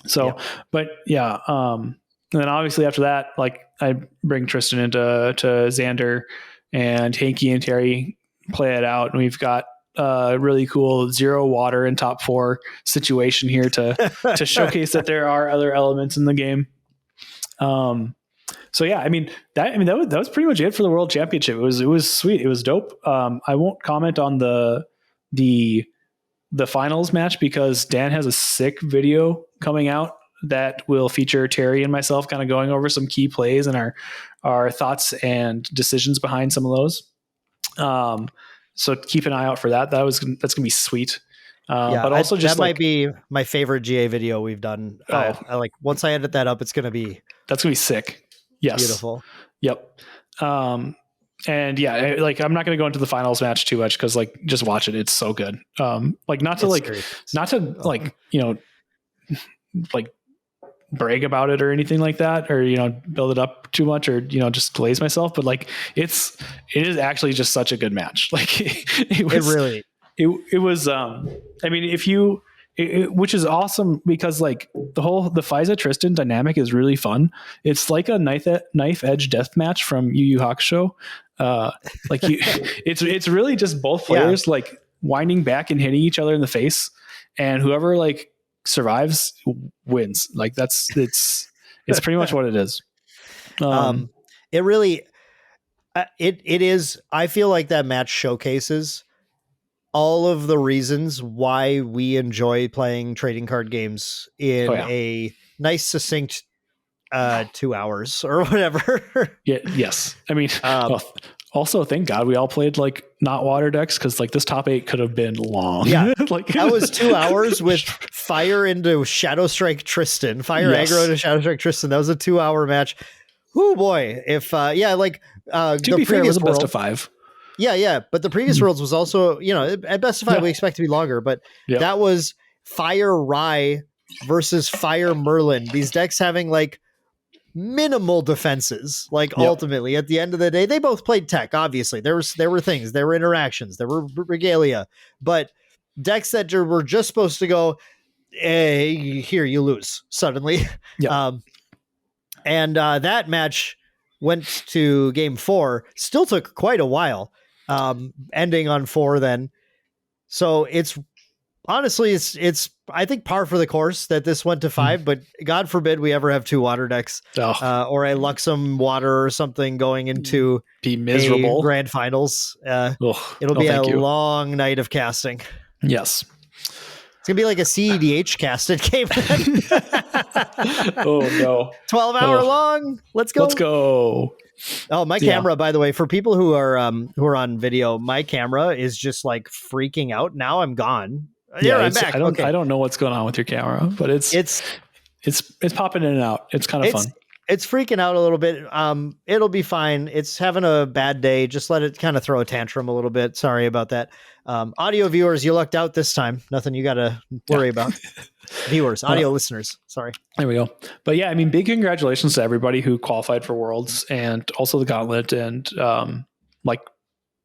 So, but yeah. And then obviously after that, like I bring Tristan into Xander, and Henke and Terry play it out. And we've got really cool 0 water in top 4 situation here to showcase that there are other elements in the game. So yeah, that was pretty much it for the World Championship. It was sweet. It was dope. I won't comment on the finals match because Dan has a sick video coming out that will feature Terry and myself kind of going over some key plays and our thoughts and decisions behind some of those. So keep an eye out for that. That's gonna be sweet. But also that might be my favorite GA video we've done. I like once I edit that up, that's gonna be sick. Yes. Beautiful. Yep. And yeah, like I'm not going to go into the finals match too much because like just watch it. It's so good. Like not to like brag about it or anything like that, or build it up too much, or just glaze myself. But like it is actually just such a good match. Like it was. I mean, if you. Which is awesome because like the Faiza Tristan dynamic is really fun. It's like a knife edge death match from Yu Yu Hakusho. Like it's really just both players like winding back and hitting each other in the face, and whoever like survives wins. Like it's pretty much what it is. It really it is. I feel like that match showcases all of the reasons why we enjoy playing trading card games in a nice, succinct 2 hours or whatever. Yes. I mean, also, thank God we all played like not water decks, because like this top 8 could have been long. Yeah, like that was 2 hours with fire into Shadow Strike Tristan, aggro to Shadow Strike Tristan. That was a 2-hour match. Oh boy! If to the be fair, it was a world, best of 5. Yeah. But the previous worlds was also, at best of 5 we expect to be longer, but that was Fire Rye versus Fire Merlin. These decks having like minimal defenses. Like ultimately, at the end of the day, they both played tech. Obviously, there were things, there were interactions, there were regalia, but decks that were just supposed to go, hey, here you lose suddenly. And that match went to game 4. Still took quite a while, ending on 4 then. So it's honestly, it's I think par for the course that this went to 5, but God forbid we ever have 2 water decks or a Luxem water or something going into be miserable grand finals. It'll be a long night of casting. Yes. It's going to be like a CEDH casted game. Oh no. 12-hour long. Let's go. Oh, my camera, by the way, for people who are on video, my camera is just like freaking out. Now I'm gone. I'm back. I don't know what's going on with your camera, but it's popping in and out. It's kind of fun. It's freaking out a little bit. It'll be fine. It's having a bad day. Just let it kind of throw a tantrum a little bit. Sorry about that. Audio viewers, you lucked out this time. Nothing you got to worry about. Viewers, audio listeners. Sorry. There we go. But yeah, I mean, big congratulations to everybody who qualified for Worlds and also the Gauntlet, and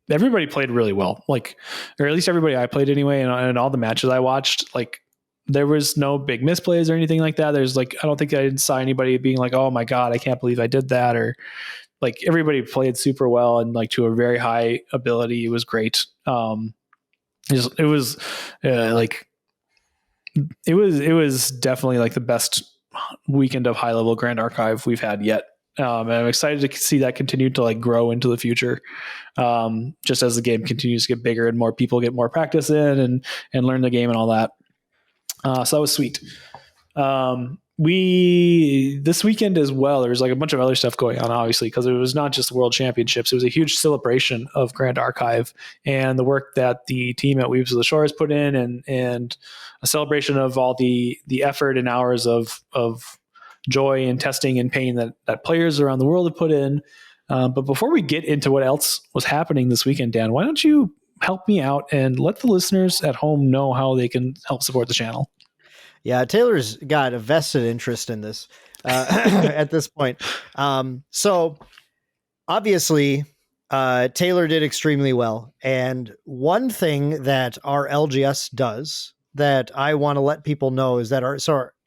everybody played really well. Like, or at least everybody I played anyway, and all the matches I watched, like, there was no big misplays or anything like that. There's like, I don't think I saw anybody being like, oh my God, I can't believe I did that. Or like, everybody played super well and like to a very high ability. It was great. It was definitely like the best weekend of high level Grand Archive we've had yet. And I'm excited to see that continue to like grow into the future. Just as the game continues to get bigger and more people get more practice in and learn the game and all that. So that was sweet. This weekend as well, there was like a bunch of other stuff going on, obviously, because it was not just the World Championships. It was a huge celebration of Grand Archive and the work that the team at Weaves of the Shores put in, and a celebration of all the effort and hours of joy and testing and pain that players around the world have put in. But before we get into what else was happening this weekend, Dan, why don't you help me out and let the listeners at home know how they can help support the channel? Yeah, Taylor's got a vested interest in this at this point. So obviously, Taylor did extremely well. And one thing that our LGS does that I want to let people know is that our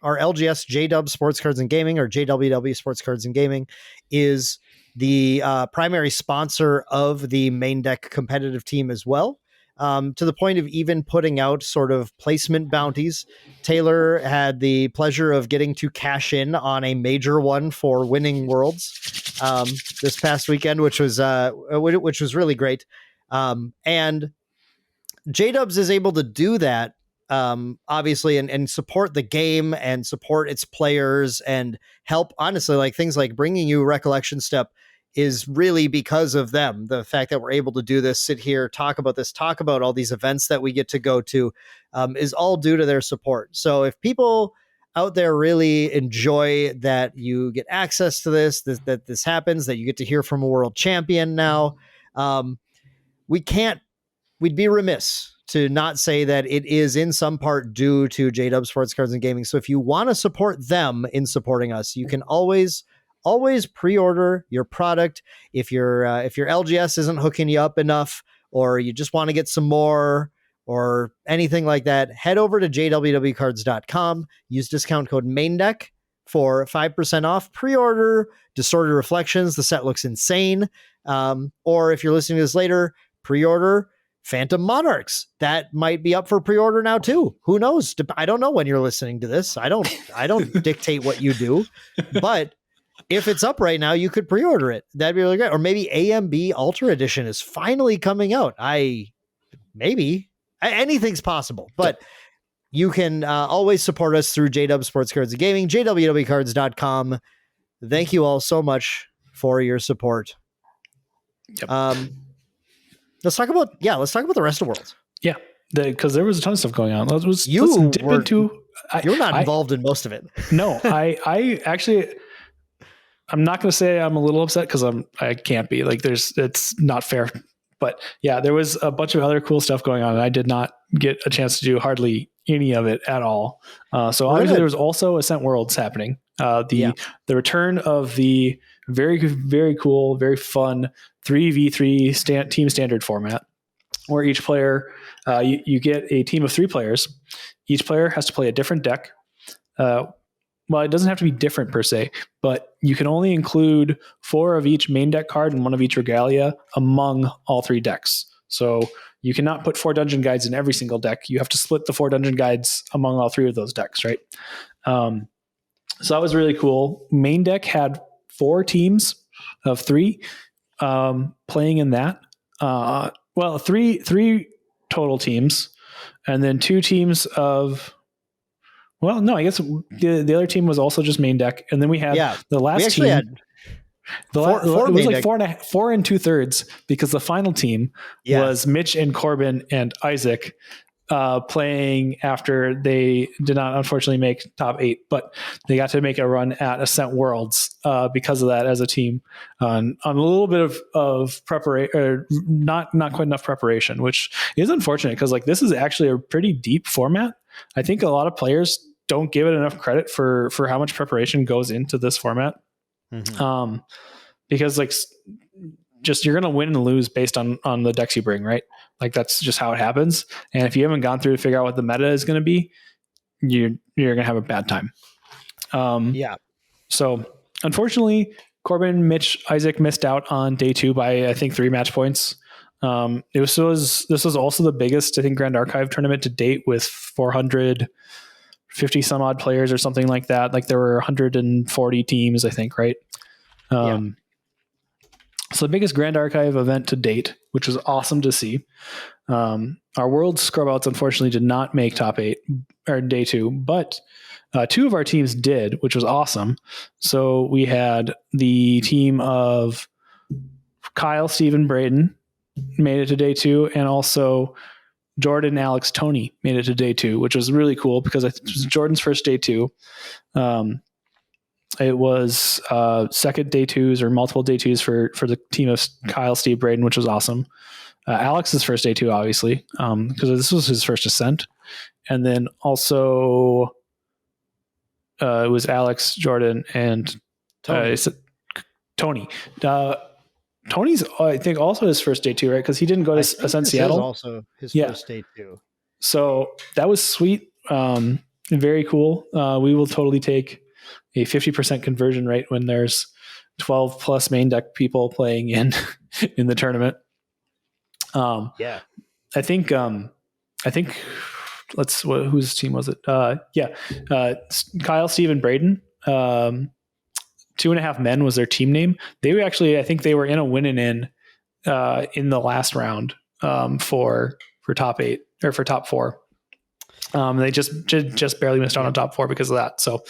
LGS JW Sports Cards and Gaming, or JWW Sports Cards and Gaming, is the primary sponsor of the main deck competitive team as well. To the point of even putting out sort of placement bounties. Taylor had the pleasure of getting to cash in on a major one for winning Worlds this past weekend, which was really great. And JDubs is able to do that, obviously, and support the game and support its players and help, honestly, like things like bringing you Recollection Step is really because of them. The fact that we're able to do this, sit here, talk about all these events that we get to go to, is all due to their support. So if people out there really enjoy that you get access to that this happens, that you get to hear from a world champion now, we'd be remiss to not say that it is in some part due to JW Sports Cards and Gaming. So if you want to support them in supporting us, you can always pre-order your product. If your LGS isn't hooking you up enough, or you just want to get some more or anything like that, head over to jwwcards.com, use discount code Maindeck for 5% off. Pre-order Distorted Reflections. The set looks insane. Or if you're listening to this later, pre-order Phantom Monarchs. That might be up for pre-order now too. Who knows? I don't know when you're listening to this. I don't dictate what you do, but if it's up right now, you could pre-order it. That'd be really great. Or maybe AMB Ultra Edition is finally coming out. Maybe. anything's possible. But you can always support us through JW Sports Cards and Gaming, jwwcards.com. Thank you all so much for your support. Yep. Let's talk about the rest of the world. Yeah, because there was a ton of stuff going on. You're not I, involved in most of it. No, I actually, I'm not going to say I'm a little upset because I can't be. Like, it's not fair. But yeah, there was a bunch of other cool stuff going on, and I did not get a chance to do hardly any of it at all. So obviously there was also Ascent Worlds happening. The return of the very, very cool, very fun 3v3 team standard format, where each player, you get a team of 3 players. Each player has to play a different deck. Well, it doesn't have to be different per se, but you can only include 4 of each main deck card and 1 of each regalia among all 3 decks. So you cannot put 4 dungeon guides in every single deck. You have to split the 4 dungeon guides among all 3 of those decks, right? So that was really cool. Main deck had 4 teams of 3 playing in that. Well, three total teams, and then 2 teams of. Well, no, I guess the other team was also just main deck, and then we had the last team. It was like 4 and 2/3 because the final team was Mitch and Corbin and Isaac playing after they did not unfortunately make top 8, but they got to make a run at Ascent Worlds because of that as a team on a little bit of preparation, or not quite enough preparation, which is unfortunate because like this is actually a pretty deep format. I think a lot of players don't give it enough credit for how much preparation goes into this format. Mm-hmm. Because like just you're going to win and lose based on the decks you bring, right? Like that's just how it happens. And if you haven't gone through to figure out what the meta is going to be, you're going to have a bad time. So unfortunately, Corbin, Mitch, Isaac missed out on day 2 by I think 3 match points. This was also the biggest, I think, Grand Archive tournament to date with 450 some odd players or something like that. Like there were 140 teams, I think, right? So the biggest Grand Archive event to date, which was awesome to see. Our World Scrub Outs unfortunately did not make top 8 or day 2, but 2 of our teams did, which was awesome. So we had the team of Kyle, Steven, Braden made it to day 2, and also Jordan, Alex, Tony made it to day 2, which was really cool because it was Jordan's first day 2. It was second day 2s or multiple day 2s for the team of Kyle, Steve, Braden, which was awesome. Alex's first day 2, obviously, because this was his first Ascent. And then also it was Alex, Jordan, and Tony. Tony's, I think, also his first day 2, right? Because he didn't go to Ascent Seattle. Also his first day 2. So that was sweet. Very cool. We will totally take a 50% conversion rate when there's 12 plus main deck people playing in the tournament. I think whose team was it? Kyle, Steve, and Braden. 2.5 Men was their team name. They were actually, I think they were in a win and in the last round for top 8 or for top 4. They just barely missed out on top 4 because of that. So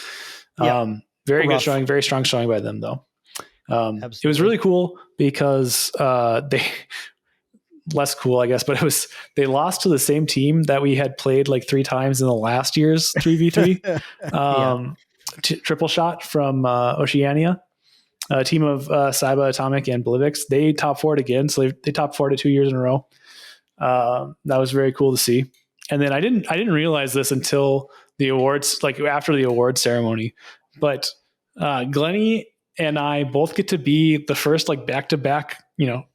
very good showing, very strong showing by them though. It was really cool because they less cool, I guess, but they lost to the same team that we had played like 3 times in the last year's 3v3. Triple Shot from Oceania, a team of Cyba, Atomic, and Blivix. They top 4'd again, so they top 4'd 2 years in a row. That was very cool to see. And then I didn't realize this until the awards, like after the awards ceremony, but Glennie and I both get to be the first like back-to-back,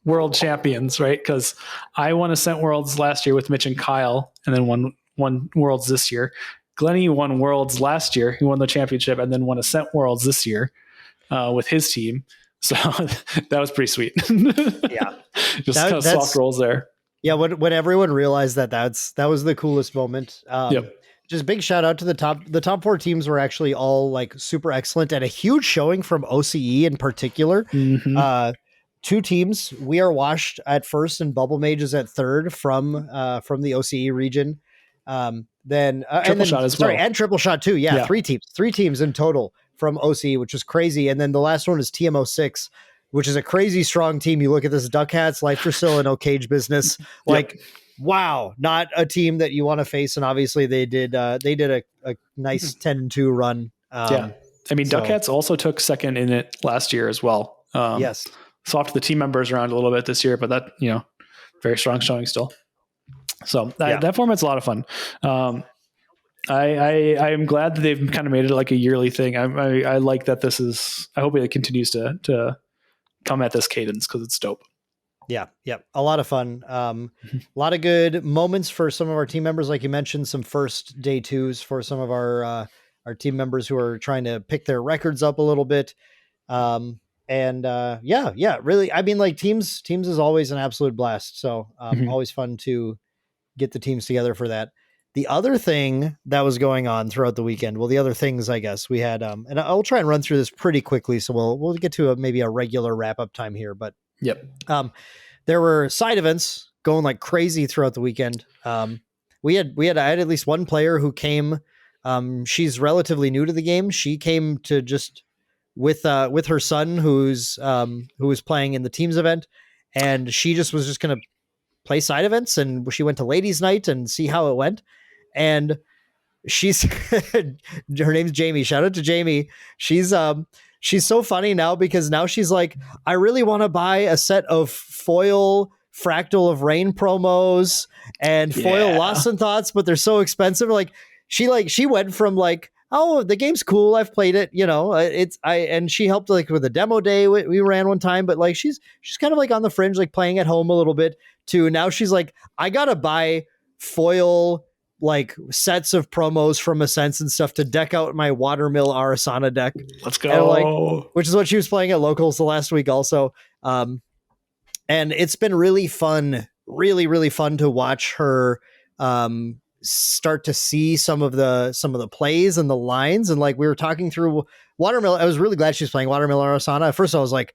world champions, right? Because I won Ascent Worlds last year with Mitch and Kyle, and then won Worlds this year. Glennie won Worlds last year. He won the championship and then won Ascent Worlds this year with his team. So that was pretty sweet. Just kind of soft rolls there. Yeah, when everyone realized that was the coolest moment. Just big shout out to the top 4 teams were actually all like super excellent, and a huge showing from OCE in particular. Mm-hmm. two teams. We are washed at first, and Bubble Mage is at third from the OCE region. Triple shot as well. Sorry, and triple shot too. Yeah, Yeah. three teams in total from OCE, which is crazy. And then the last one is TMO6, which is a crazy strong team. You look at this: Duck Hats, Life for Still, and Cage Business. Like, wow, not a team that you want to face. And obviously, they did a nice 10-2 run. I mean, Duck Hats also took second in it last year as well. Yes. Swapped the team members around a little bit this year, but that, very strong showing still. So that format's a lot of fun. I am glad that they've kind of made it like a yearly thing. I like that this is, I hope it continues to come at this cadence because it's dope. Yeah. A lot of fun. A lot of good moments for some of our team members. Like you mentioned, some first day twos for some of our team members who are trying to pick their records up a little bit. Really, I mean, like teams is always an absolute blast. So always fun to get the teams together for that. The other thing that was going on throughout the weekend, well, the other things, I guess we had, and I'll try and run through this pretty quickly. So we'll get to maybe a regular wrap up time here, but there were side events going like crazy throughout the weekend. I had at least one player who came, she's relatively new to the game. She came to just with her son who was playing in the teams event, and she was just going to play side events, and she went to ladies night and see how it went. And she's her name's Jamie. Shout out to Jamie. She's so funny now because now she's like, I really want to buy a set of foil Fractal of Rain promos and foil Lost in Thoughts, but they're so expensive. Like she went from like, oh, the game's cool, I've played it, and she helped like with a demo day we ran one time, but like she's kind of like on the fringe, like playing at home a little bit, to now she's like, I gotta buy foil like sets of promos from Ascent and stuff to deck out my Watermill Arasana deck. Let's go. And which is what she was playing at locals the last week also. And it's been really fun, really fun to watch her start to see some of the plays and the lines. And like we were talking through Watermill, I was really glad she's playing Watermill Arasana. At first I was like,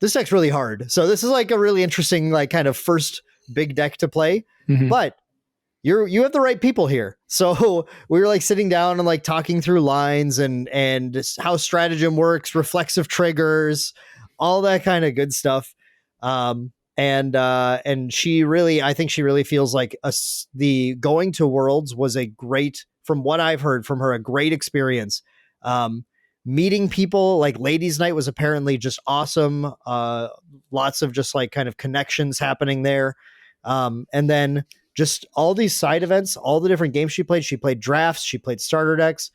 this deck's really hard. So this is like a really interesting, like kind of first big deck to play, but you have the right people here. So we were like sitting down and like talking through lines and how stratagem works, reflexive triggers, all that kind of good stuff. And she really, I think she really feels like the going to Worlds was a great, from what I've heard from her, a great experience. Meeting people, like ladies night was apparently just awesome. Lots of just like kind of connections happening there. And then just all these side events, all the different games she played drafts, she played starter decks.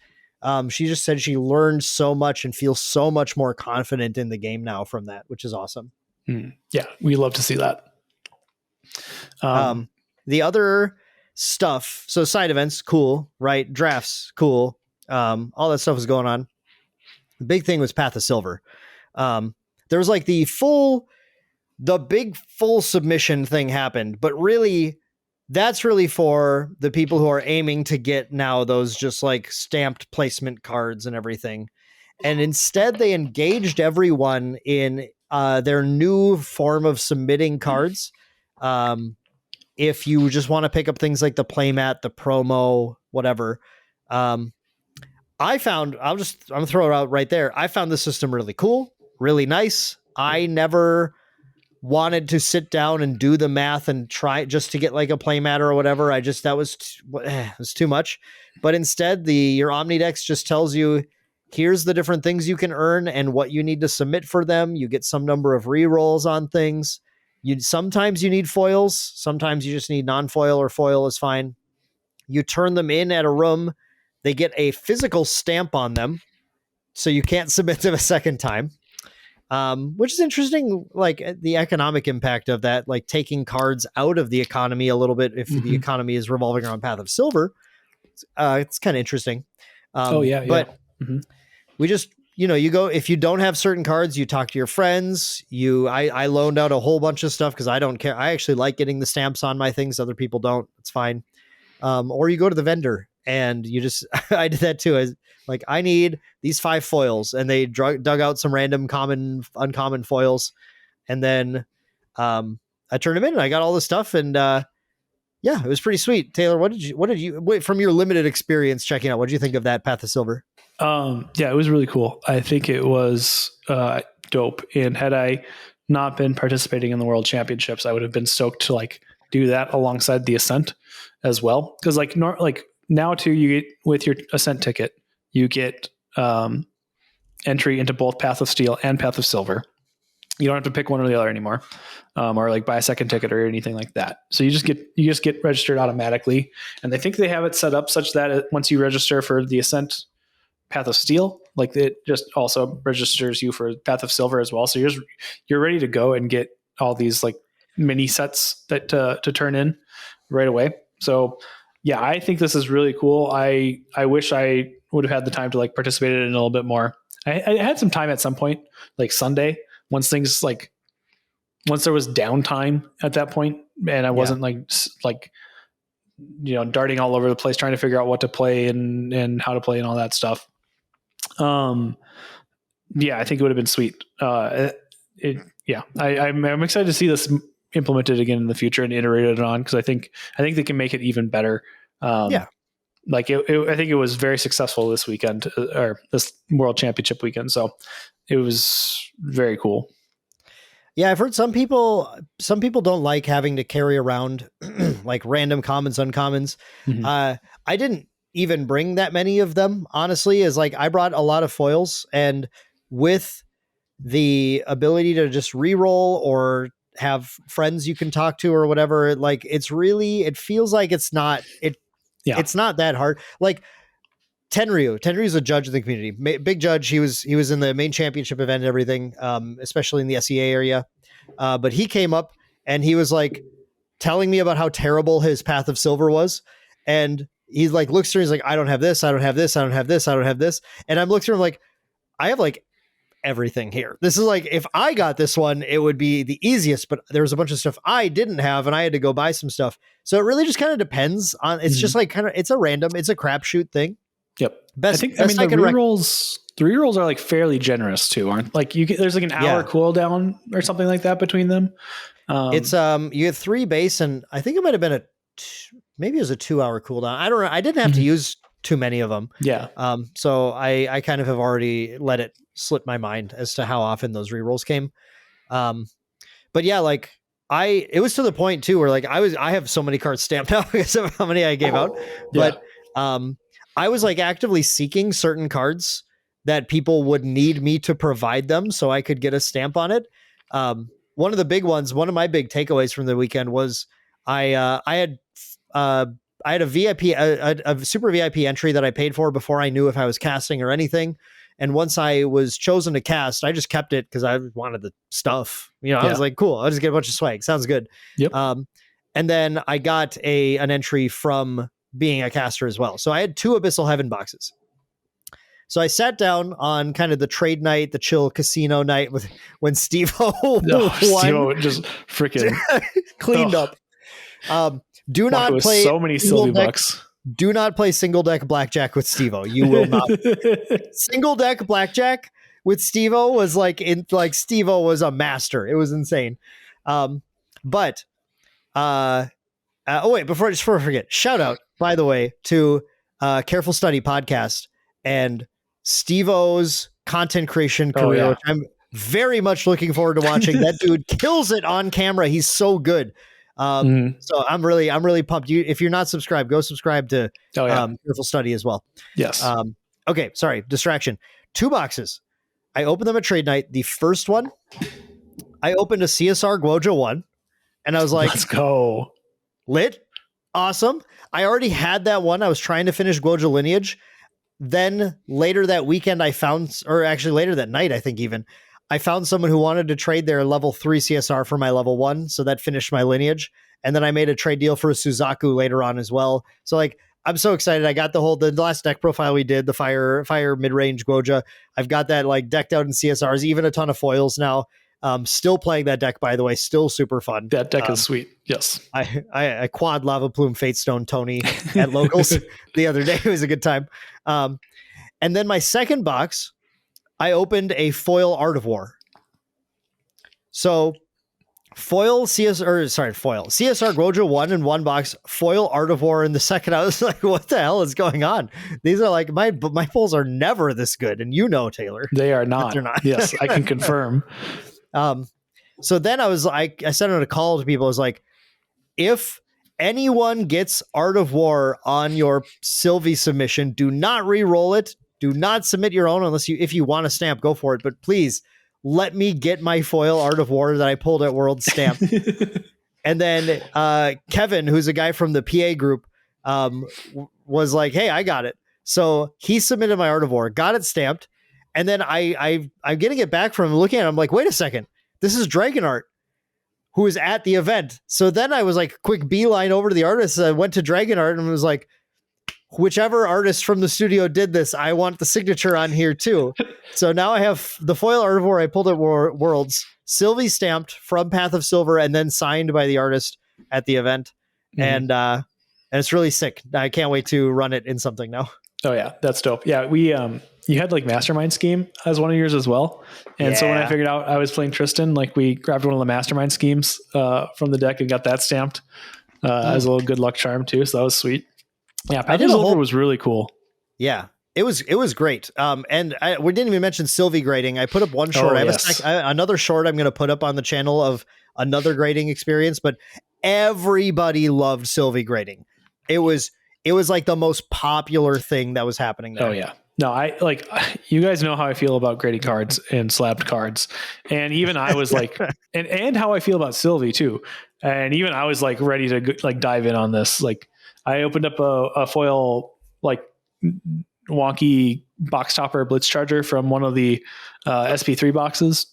She just said she learned so much and feels so much more confident in the game now from that, which is awesome. Yeah, we love to see that. The other stuff, so side events, cool, right? Drafts, cool. All that stuff was going on. The big thing was Path of Silver. There was like the big full submission thing happened, but really that's really for the people who are aiming to get now those just like stamped placement cards and everything. And instead they engaged everyone in their new form of submitting cards. If you just want to pick up things like the playmat, the promo, whatever. I'm gonna throw it out right there. I found the system really cool, really nice. I never wanted to sit down and do the math and try just to get like a playmat or whatever. That was too much. But instead, your Omnidex just tells you, here's the different things you can earn and what you need to submit for them. You get some number of re-rolls on things. Sometimes you need foils. Sometimes you just need non-foil, or foil is fine. You turn them in at a room. They get a physical stamp on them, so you can't submit them a second time. Which is interesting, like the economic impact of that, like taking cards out of the economy a little bit if the economy is revolving around Path of Silver. It's kind of interesting. But we just, you go, if you don't have certain cards, you talk to your friends. I loaned out a whole bunch of stuff because I don't care. I actually like getting the stamps on my things. Other people don't. It's fine. Or you go to the vendor and you just, I did that too. I need these 5 foils, and they dug out some random common, uncommon foils. and then I turned them in and I got all the stuff, and yeah, it was pretty sweet. Taylor, what did you from your limited experience checking out, what did you think of that Path of Silver? Yeah, it was really cool. I think it was dope. And had I not been participating in the World Championships, I would have been stoked to like do that alongside the Ascent as well. Because like now too, you get with your Ascent ticket, you get entry into both Path of Steel and Path of Silver. You don't have to pick one or the other anymore, or like buy a second ticket or anything like that. So you just get registered automatically, and I think they have it set up such that once you register for the Ascent Path of Steel, like it just also registers you for Path of Silver as well. So you're ready to go and get all these like mini sets that to turn in right away. So yeah, I think this is really cool. I wish I would have had the time to like participate in it a little bit more. I had some time at some point, like Sunday, once there was downtime at that point, and I wasn't like darting all over the place trying to figure out what to play and how to play and all that stuff. Yeah, I think it would have been sweet. I'm excited to see this implemented again in the future and iterated on, because I think they can make it even better. Like I think it was very successful this weekend, or this World Championship weekend. So it was very cool. Yeah, I've heard some people don't like having to carry around like random commons, uncommons. Mm-hmm. I didn't even bring that many of them, honestly, is like I brought a lot of foils, and with the ability to just re-roll or have friends you can talk to or whatever, like it feels like it's not that hard. Like Tenryu's a judge in the community, big judge. He was in the main championship event and everything, especially in the SEA area. But he came up and he was like telling me about how terrible his Path of Silver was. And he like looks through, he's like, I don't have this, I don't have this, I don't have this, I don't have this. And I'm looking through, I'm like, I have like everything here. This is like, if I got this one, it would be the easiest, but there was a bunch of stuff I didn't have and I had to go buy some stuff. So it really just kind of depends on, it's just like it's a crapshoot thing. Yep. The rerolls are like fairly generous too, aren't like there's like an hour cooldown or something like that between them. It's you get 3 base, and I think it might have been maybe it was a 2-hour cooldown. I don't know. I didn't have to use too many of them. Yeah. So I kind of have already let it slip my mind as to how often those rerolls came. But yeah, like it was to the point too where like I have so many cards stamped out because of how many I gave out. But I was like actively seeking certain cards that people would need me to provide them so I could get a stamp on it. One of the big ones, one of my big takeaways from the weekend was I had a VIP, a super VIP entry that I paid for before I knew if I was casting or anything. And once I was chosen to cast, I just kept it because I wanted the stuff. I was like, cool, I'll just get a bunch of swag. Sounds good. Yep. And then I got an entry from being a caster as well. So I had 2 Abyssal Heaven boxes. So I sat down on kind of the trade night, the chill casino night when Steve-O won. Steve-O just freaking cleaned up. Do not play so many Silvie bucks. Do not play single deck blackjack with Steve-O. You will not. Single deck blackjack with Steve-O was like Steve-O was a master. It was insane. Before I forget, shout out, by the way, to Careful Study podcast and Steve-O's content creation career, which I'm very much looking forward to watching. That dude kills it on camera. He's so good. So I'm really pumped. If you're not subscribed, go subscribe to Careful Study as well. Yes. Okay. Sorry. Distraction. 2 boxes. I opened them at trade night. The first one, I opened a CSR Guoja 1 and I was like, let's go. Lit. Awesome. I already had that one. I was trying to finish Guoja Lineage. Then later that weekend later that night, I think even, I found someone who wanted to trade their level 3 CSR for my level 1. So that finished my lineage. And then I made a trade deal for a Suzaku later on as well. So like, I'm so excited. I got the last deck profile we did, the fire mid-range Guoja. I've got that like decked out in CSRs, even a ton of foils now. Still playing that deck, by the way, still super fun. That deck is sweet. Yes. I quad Lava Plume Fatestone Tony at locals the other day. It was a good time. And then my second box, I opened a foil Art of War. So foil CSR Gojo 1 in one box, foil Art of War in the second. I was like, what the hell is going on? These are like my pulls are never this good, and Taylor, they are not. They're not. Yes, I can confirm. So then I sent out a call to people. I was like, if anyone gets Art of War on your Silvie submission, do not re-roll it. Do not submit your own if you want a stamp, go for it. But please let me get my foil Art of War that I pulled at World Stamp. And then Kevin, who's a guy from the PA group, was like, hey, I got it. So he submitted my Art of War, got it stamped. And then I'm getting it back from him, looking at it. I'm like, wait a second. This is Dragon Art, who is at the event. So then I was like, quick beeline over to the artist. I went to Dragon Art and was like, whichever artist from the studio did this, I want the signature on here too. So now I have the foil Art of War I pulled at Worlds, Silvie stamped from Path of Silver, and then signed by the artist at the event. Mm-hmm. And it's really sick. I can't wait to run it in something now. Oh yeah, that's dope. Yeah, we you had like Mastermind Scheme as one of yours as well. And so when I figured out I was playing Tristan, like we grabbed one of the Mastermind Schemes from the deck and got that stamped as a little good luck charm too. So that was sweet. Yeah, Path of Silver was really cool. Yeah, it was great. And we didn't even mention Silvie grading. I put up one short. I have another short I'm going to put up on the channel of another grading experience, but everybody loved Silvie grading. It was like the most popular thing that was happening there. Oh yeah. No, I like, you guys know how I feel about grading cards and slabbed cards. And even I was like, and how I feel about Silvie too. And even I was like ready to like dive in on this. Like I opened up a foil, like wonky box topper blitz charger from one of the SP3 boxes.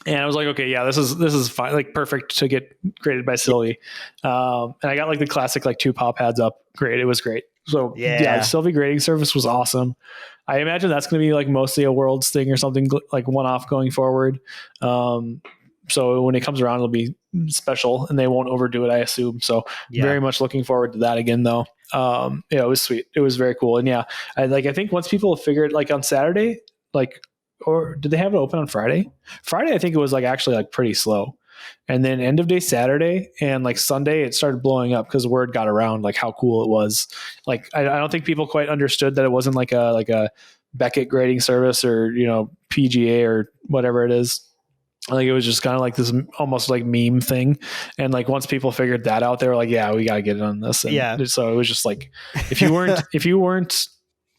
And I was like, okay, yeah, this is fine. Like perfect to get graded by Silvie. And I got like the classic, like 2 pop pads up grade. It was great. So yeah, the Silvie grading service was awesome. I imagine that's going to be like mostly a Worlds thing or something like one-off going forward. So when it comes around, it'll be special and they won't overdo it, I assume. So very much looking forward to that again, though. Yeah, it was sweet. It was very cool. And yeah, I think once people figured like on Saturday, like, or did they have it open on Friday? Friday, I think it was like actually like pretty slow. And then end of day Saturday and like Sunday, it started blowing up because word got around like how cool it was. Like I don't think people quite understood that it wasn't like a Beckett grading service or PGA or whatever it is. I think it was just kind of like this almost like meme thing. And like once people figured that out, they were like, yeah, we got to get it on this. And so it was just like if you weren't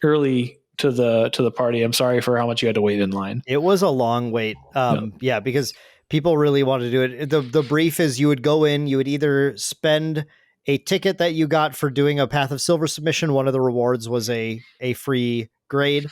early to the party, I'm sorry for how much you had to wait in line. It was a long wait. Yeah, because people really wanted to do it. The brief is you would go in, you would either spend a ticket that you got for doing a Path of Silver submission. One of the rewards was a free grade,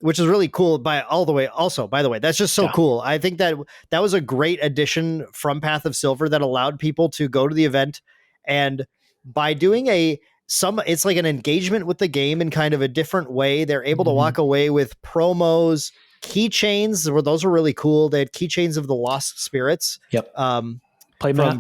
which is really cool. By the way, that's just so cool. I think that was a great addition from Path of Silver that allowed people to go to the event, and by doing it's like an engagement with the game in kind of a different way. They're able to walk away with promos, keychains. Those were really cool. They had keychains of the Lost Spirits. Yep. From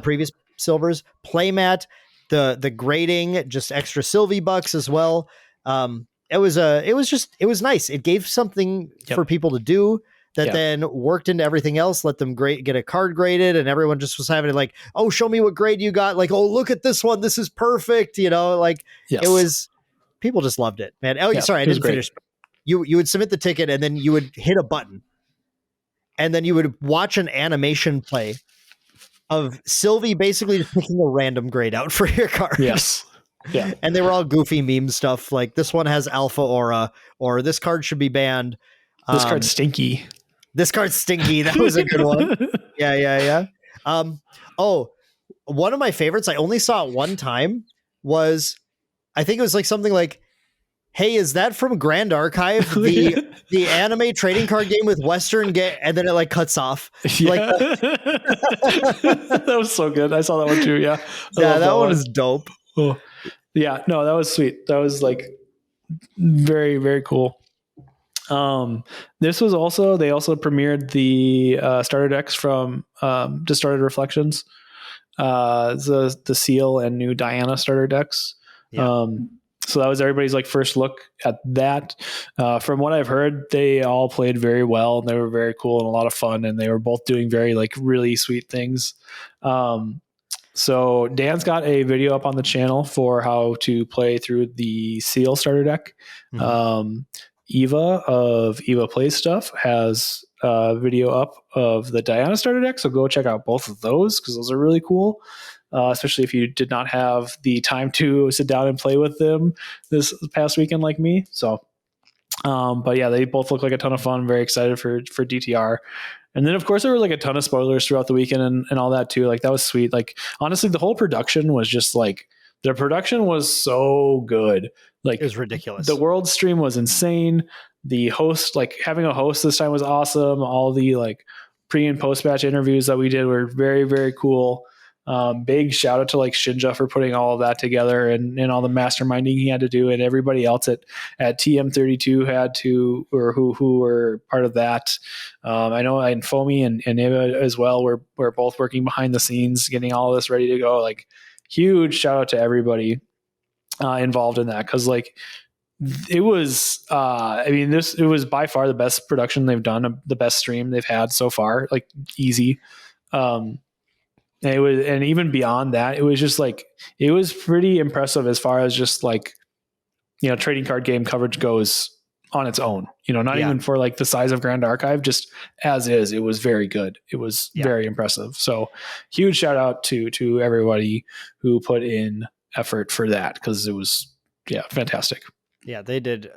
previous Silvers. Playmat, the grading, just extra Silvie bucks as well. It was nice. It gave something for people to do that then worked into everything else, let them get a card graded, and everyone just was having it like, oh, show me what grade you got. Like, oh, look at this one. This is perfect. It was, people just loved it, man. Oh, sorry, I didn't finish. You would submit the ticket and then you would hit a button and then you would watch an animation play of Silvie basically just picking a random grade out for your card. Yes. Yeah. And they were all goofy meme stuff. Like this one has alpha aura, or this card should be banned. This card's stinky. That was a good one. Yeah. One of my favorites, I only saw it one time, was, I think it was like something like, hey, is that from Grand Archive, the anime trading card game with Western and then it like cuts off. Yeah. Like, that was so good. I saw that one too. Yeah. That one is dope. Oh. Yeah, no, that was sweet. That was like very, very cool. This was also, they also premiered the starter decks from Distorted Reflections, the Seal and new Diana starter decks. Yeah. So that was everybody's like first look at that. From what I've heard, they all played very well and they were very cool and a lot of fun, and they were both doing very like really sweet things. So Dan's got a video up on the channel for how to play through the Seal starter deck. Eva of Eva Plays Stuff has a video up of the Diana starter deck, so go check out both of those because those are really cool. Especially if you did not have the time to sit down and play with them this past weekend like me. So, but yeah, they both look like a ton of fun. I'm very excited for DTR. And then of course there were like a ton of spoilers throughout the weekend and all that too. Like that was sweet. Like honestly, the whole production was just like, the production was so good. Like it was ridiculous. The world stream was insane. The host, like having a host this time was awesome. All the like pre and post match interviews that we did were very, very cool. Big shout out to like Shinja for putting all of that together and all the masterminding he had to do, and everybody else at TM32 had to, or who were part of that. I know, and Fomi and Eva as well were both working behind the scenes, getting all of this ready to go. Like huge shout out to everybody involved in that, because like it was it was by far the best production they've done, the best stream they've had so far, like easy. It was, and even beyond that, it was just like, it was pretty impressive as far as just like, trading card game coverage goes on its own, not even for like the size of Grand Archive, just as is, it was very good. It was very impressive. So huge shout out to everybody who put in effort for that, because it was, fantastic. Yeah, they did.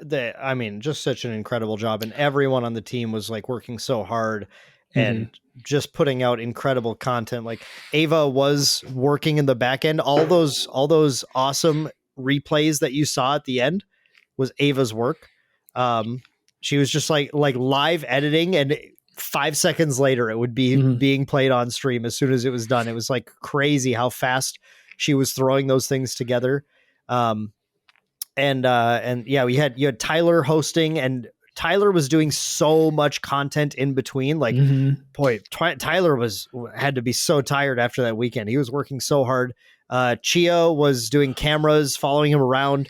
Just such an incredible job. And everyone on the team was like working so hard and just putting out incredible content. Like Ava was working in the back end. All those awesome replays that you saw at the end was Ava's work. She was just like live editing, and 5 seconds later it would be being played on stream as soon as it was done. It was like crazy how fast she was throwing those things together. You had Tyler hosting, and Tyler was doing so much content in between. Like, boy, Tyler had to be so tired after that weekend. He was working so hard. Chio was doing cameras, following him around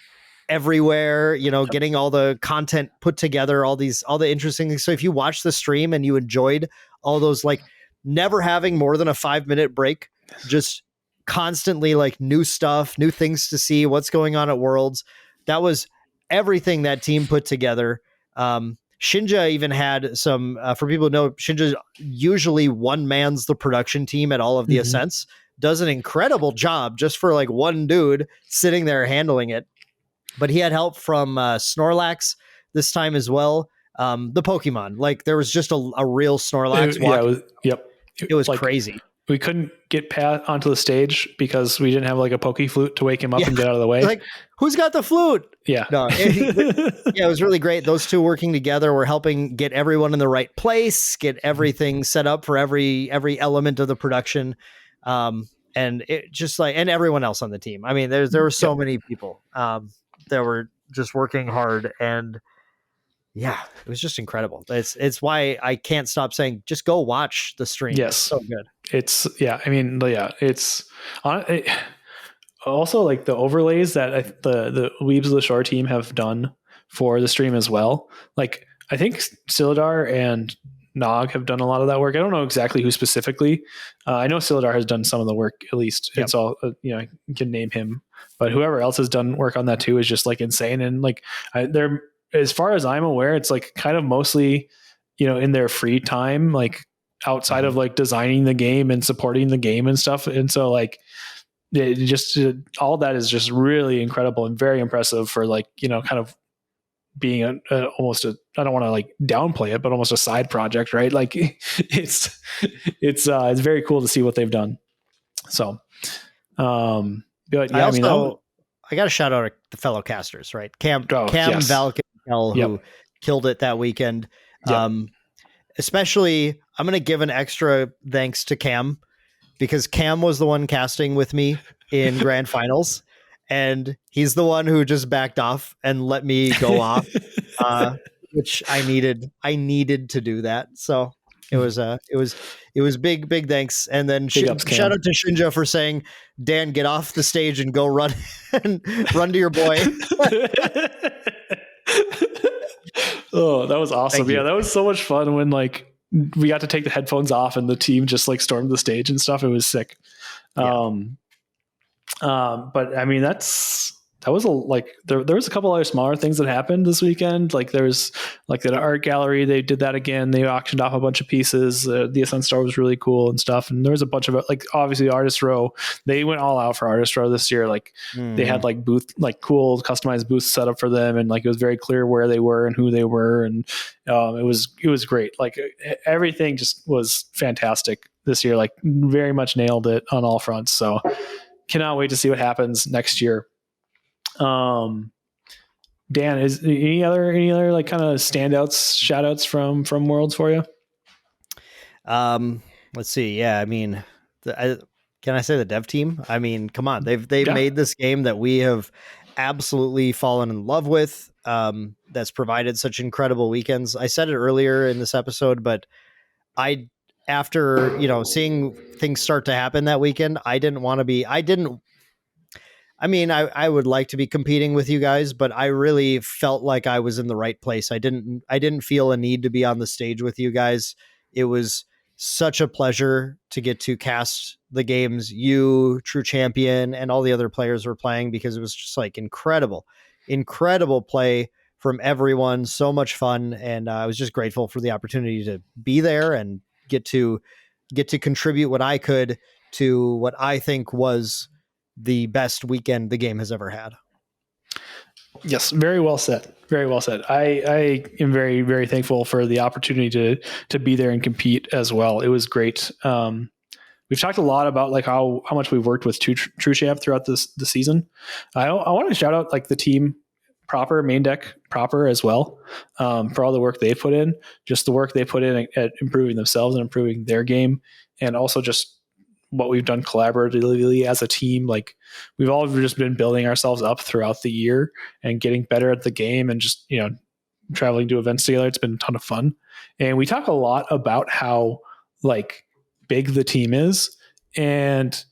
everywhere, getting all the content put together, all the interesting things. So if you watch the stream and you enjoyed all those, like never having more than a 5-minute break, just constantly like new stuff, new things to see, what's going on at Worlds. That was everything that team put together. Shinja even had some, for people who know, Shinja usually one mans the production team at all of the Ascents, does an incredible job just for like one dude sitting there handling it. But he had help from Snorlax this time as well. The Pokemon, like there was just a real Snorlax walking. It was like, crazy. We couldn't get Pat onto the stage because we didn't have like a Poke Flute to wake him up and get out of the way. Like, who's got the flute? Yeah. No, it was really great. Those two working together were helping get everyone in the right place, get everything set up for every element of the production. And it just like, and everyone else on the team. I mean, there were so many people that were just working hard, and yeah, it was just incredible. It's why I can't stop saying, just go watch the stream. Yes. It's so good. It's also like the overlays that the Weebs of the Shore team have done for the stream as well. Like I think Silidar and Nog have done a lot of that work. I don't know exactly who specifically. I know Silidar has done some of the work, at least. It's all, you can name him, but whoever else has done work on that too is just like insane. And like they're, as far as I'm aware, it's like kind of mostly, in their free time, like outside of like designing the game and supporting the game and stuff. And so like it just, all that is just really incredible and very impressive for like, kind of being almost a, I don't want to like downplay it, but almost a side project, right? Like it's very cool to see what they've done. So, but yeah, I got to shout out the fellow casters, right? Cam, Valk, who killed it that weekend. Especially, I'm going to give an extra thanks to Cam, because Cam was the one casting with me in grand finals, and he's the one who just backed off and let me go off, which I needed to do that. So It was big thanks. And then Big ups, Cam. shout out to Shinja for saying, Dan, get off the stage and go run and run to your boy. Oh, that was awesome. Thank you. Yeah, that was so much fun when like we got to take the headphones off and the team just like stormed the stage and stuff. It was sick. Yeah. But I mean, that was there was a couple other smaller things that happened this weekend. Like there's like the art gallery, they did that again. They auctioned off a bunch of pieces. The Ascent store was really cool and stuff. And there was a bunch of like, obviously Artist Row, they went all out for Artist Row this year. Like they had like cool customized booths set up for them. And like, it was very clear where they were and who they were. And it was great. Like everything just was fantastic this year. Like very much nailed it on all fronts. So cannot wait to see what happens next year. Dan, is any other like kind of standouts, shout outs from Worlds for you? Let's see. Yeah. I mean, can I say the dev team? I mean, come on, they've made this game that we have absolutely fallen in love with. That's provided such incredible weekends. I said it earlier in this episode, but after, seeing things start to happen that weekend, I would like to be competing with you guys, but I really felt like I was in the right place. I didn't feel a need to be on the stage with you guys. It was such a pleasure to get to cast the games you, True Champion, and all the other players were playing, because it was just like incredible play from everyone. So much fun. And I was just grateful for the opportunity to be there and get to contribute what I could to what I think was the best weekend the game has ever had. Yes, very well said. Very well said. I am very, very thankful for the opportunity to be there and compete as well. It was great. We've talked a lot about like how much we've worked with True Champ throughout the season. I want to shout out like the team proper, Maindeck proper as well, for all the work they put in, just the work they put in at improving themselves and improving their game, and also just what we've done collaboratively as a team. Like we've all just been building ourselves up throughout the year and getting better at the game, and just, traveling to events together. It's been a ton of fun. And we talk a lot about how like big the team is. And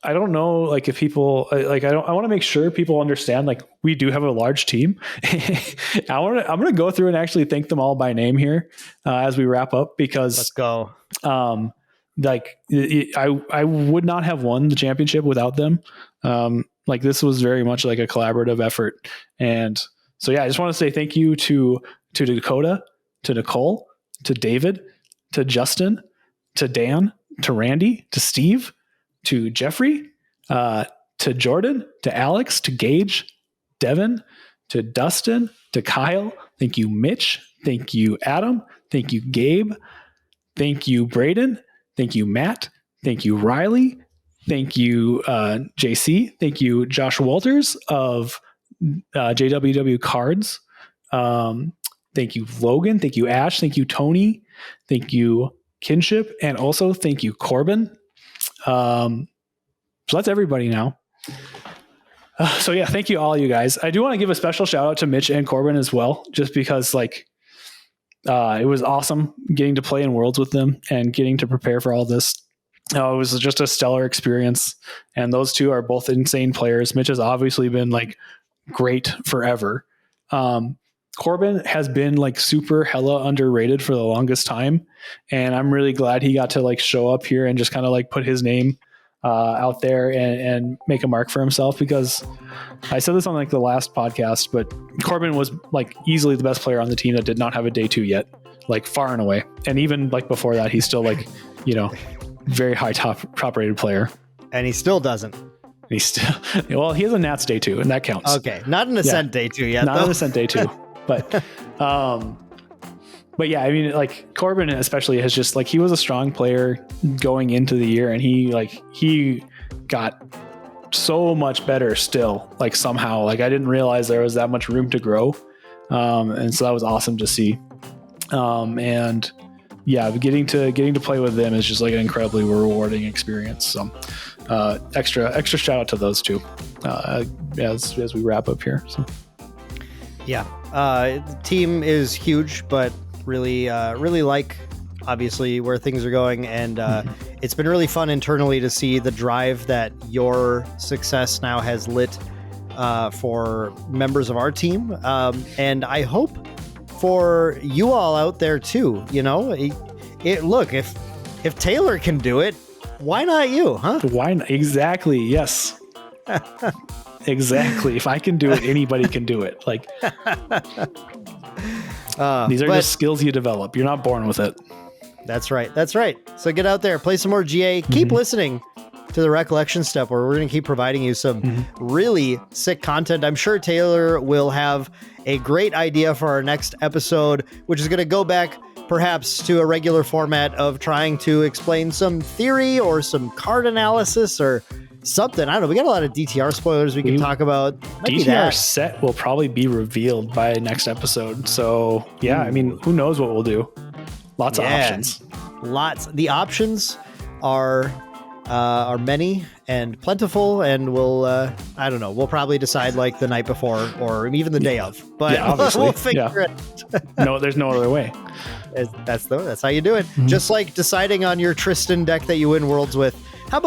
I don't know, like if people like, I want to make sure people understand, like we do have a large team. I'm going to go through and actually thank them all by name here as we wrap up, because let's go. Like I would not have won the championship without them. Like this was very much like a collaborative effort. And so, yeah, I just want to say thank you to Dakota, to Nicole, to David, to Justin, to Dan, to Randy, to Steve, to Jeffrey, to Jordan, to Alex, to Gage, Devin, to Dustin, to Kyle. Thank you, Mitch. Thank you, Adam. Thank you, Gabe. Thank you, Braden. Thank you, Matt. Thank you, Riley. Thank you, JC. Thank you, Josh Walters of JWW Cards. Thank you, Logan. Thank you, Ash. Thank you, Tony. Thank you, Kinship. And also thank you, Corbin. So that's everybody now. So yeah, thank you all, you guys. I do want to give a special shout out to Mitch and Corbin as well, just because like it was awesome getting to play in Worlds with them and getting to prepare for all this. It was just a stellar experience. And those two are both insane players. Mitch has obviously been like great forever. Corbin has been like super hella underrated for the longest time. And I'm really glad he got to like show up here and just kind of like put his name out there and make a mark for himself, because I said this on like the last podcast, but Corbin was like easily the best player on the team that did not have a day 2 yet, like far and away. And even like before that, he's still like, very high top rated player. And he still doesn't. He's still, well, he has a Nats day 2 and that counts. Okay. Not an Ascent day 2 yet. Not an Ascent day 2, but yeah, I mean, like Corbin especially has just like, he was a strong player going into the year, and he got so much better still, like somehow, like I didn't realize there was that much room to grow. And so that was awesome to see. And yeah, getting to play with them is just like an incredibly rewarding experience. So extra shout out to those two as we wrap up here. So yeah, the team is huge, but really like obviously where things are going, and it's been really fun internally to see the drive that your success now has lit for members of our team, and I hope for you all out there too. You know, look, if Taylor can do it, why not you, huh? Why not? Exactly. Yes. Exactly. If I can do it, anybody can do it. Like, these are just skills you develop. You're not born with it. That's right. That's right. So get out there, play some more GA. Keep listening to the Recollection stuff, where we're going to keep providing you some really sick content. I'm sure Taylor will have a great idea for our next episode, which is going to go back perhaps to a regular format of trying to explain some theory or some card analysis or something. I don't know. We got a lot of DTR spoilers we can talk about. DTR set will probably be revealed by next episode. So yeah, I mean, who knows what we'll do? Lots of options. Lots. The options are many and plentiful, and we'll I don't know. We'll probably decide like the night before or even the day of. But obviously, we'll figure it. No, there's no other way. That's how you do it. Just like deciding on your Tristan deck that you win Worlds with. How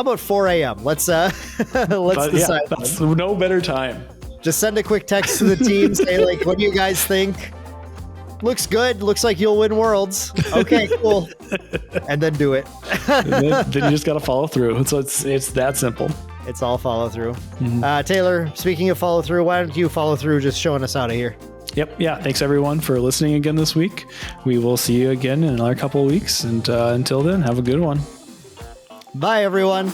about 4 a.m.? Let's decide. Yeah, that's no better time. Just send a quick text to the team. Say like, what do you guys think? Looks good. Looks like you'll win Worlds. Okay, cool. And then do it. then you just got to follow through. So it's that simple. It's all follow through. Taylor, speaking of follow through, why don't you follow through just showing us out of here? Yep. Yeah. Thanks everyone for listening again this week. We will see you again in another couple of weeks. And until then, have a good one. Bye, everyone.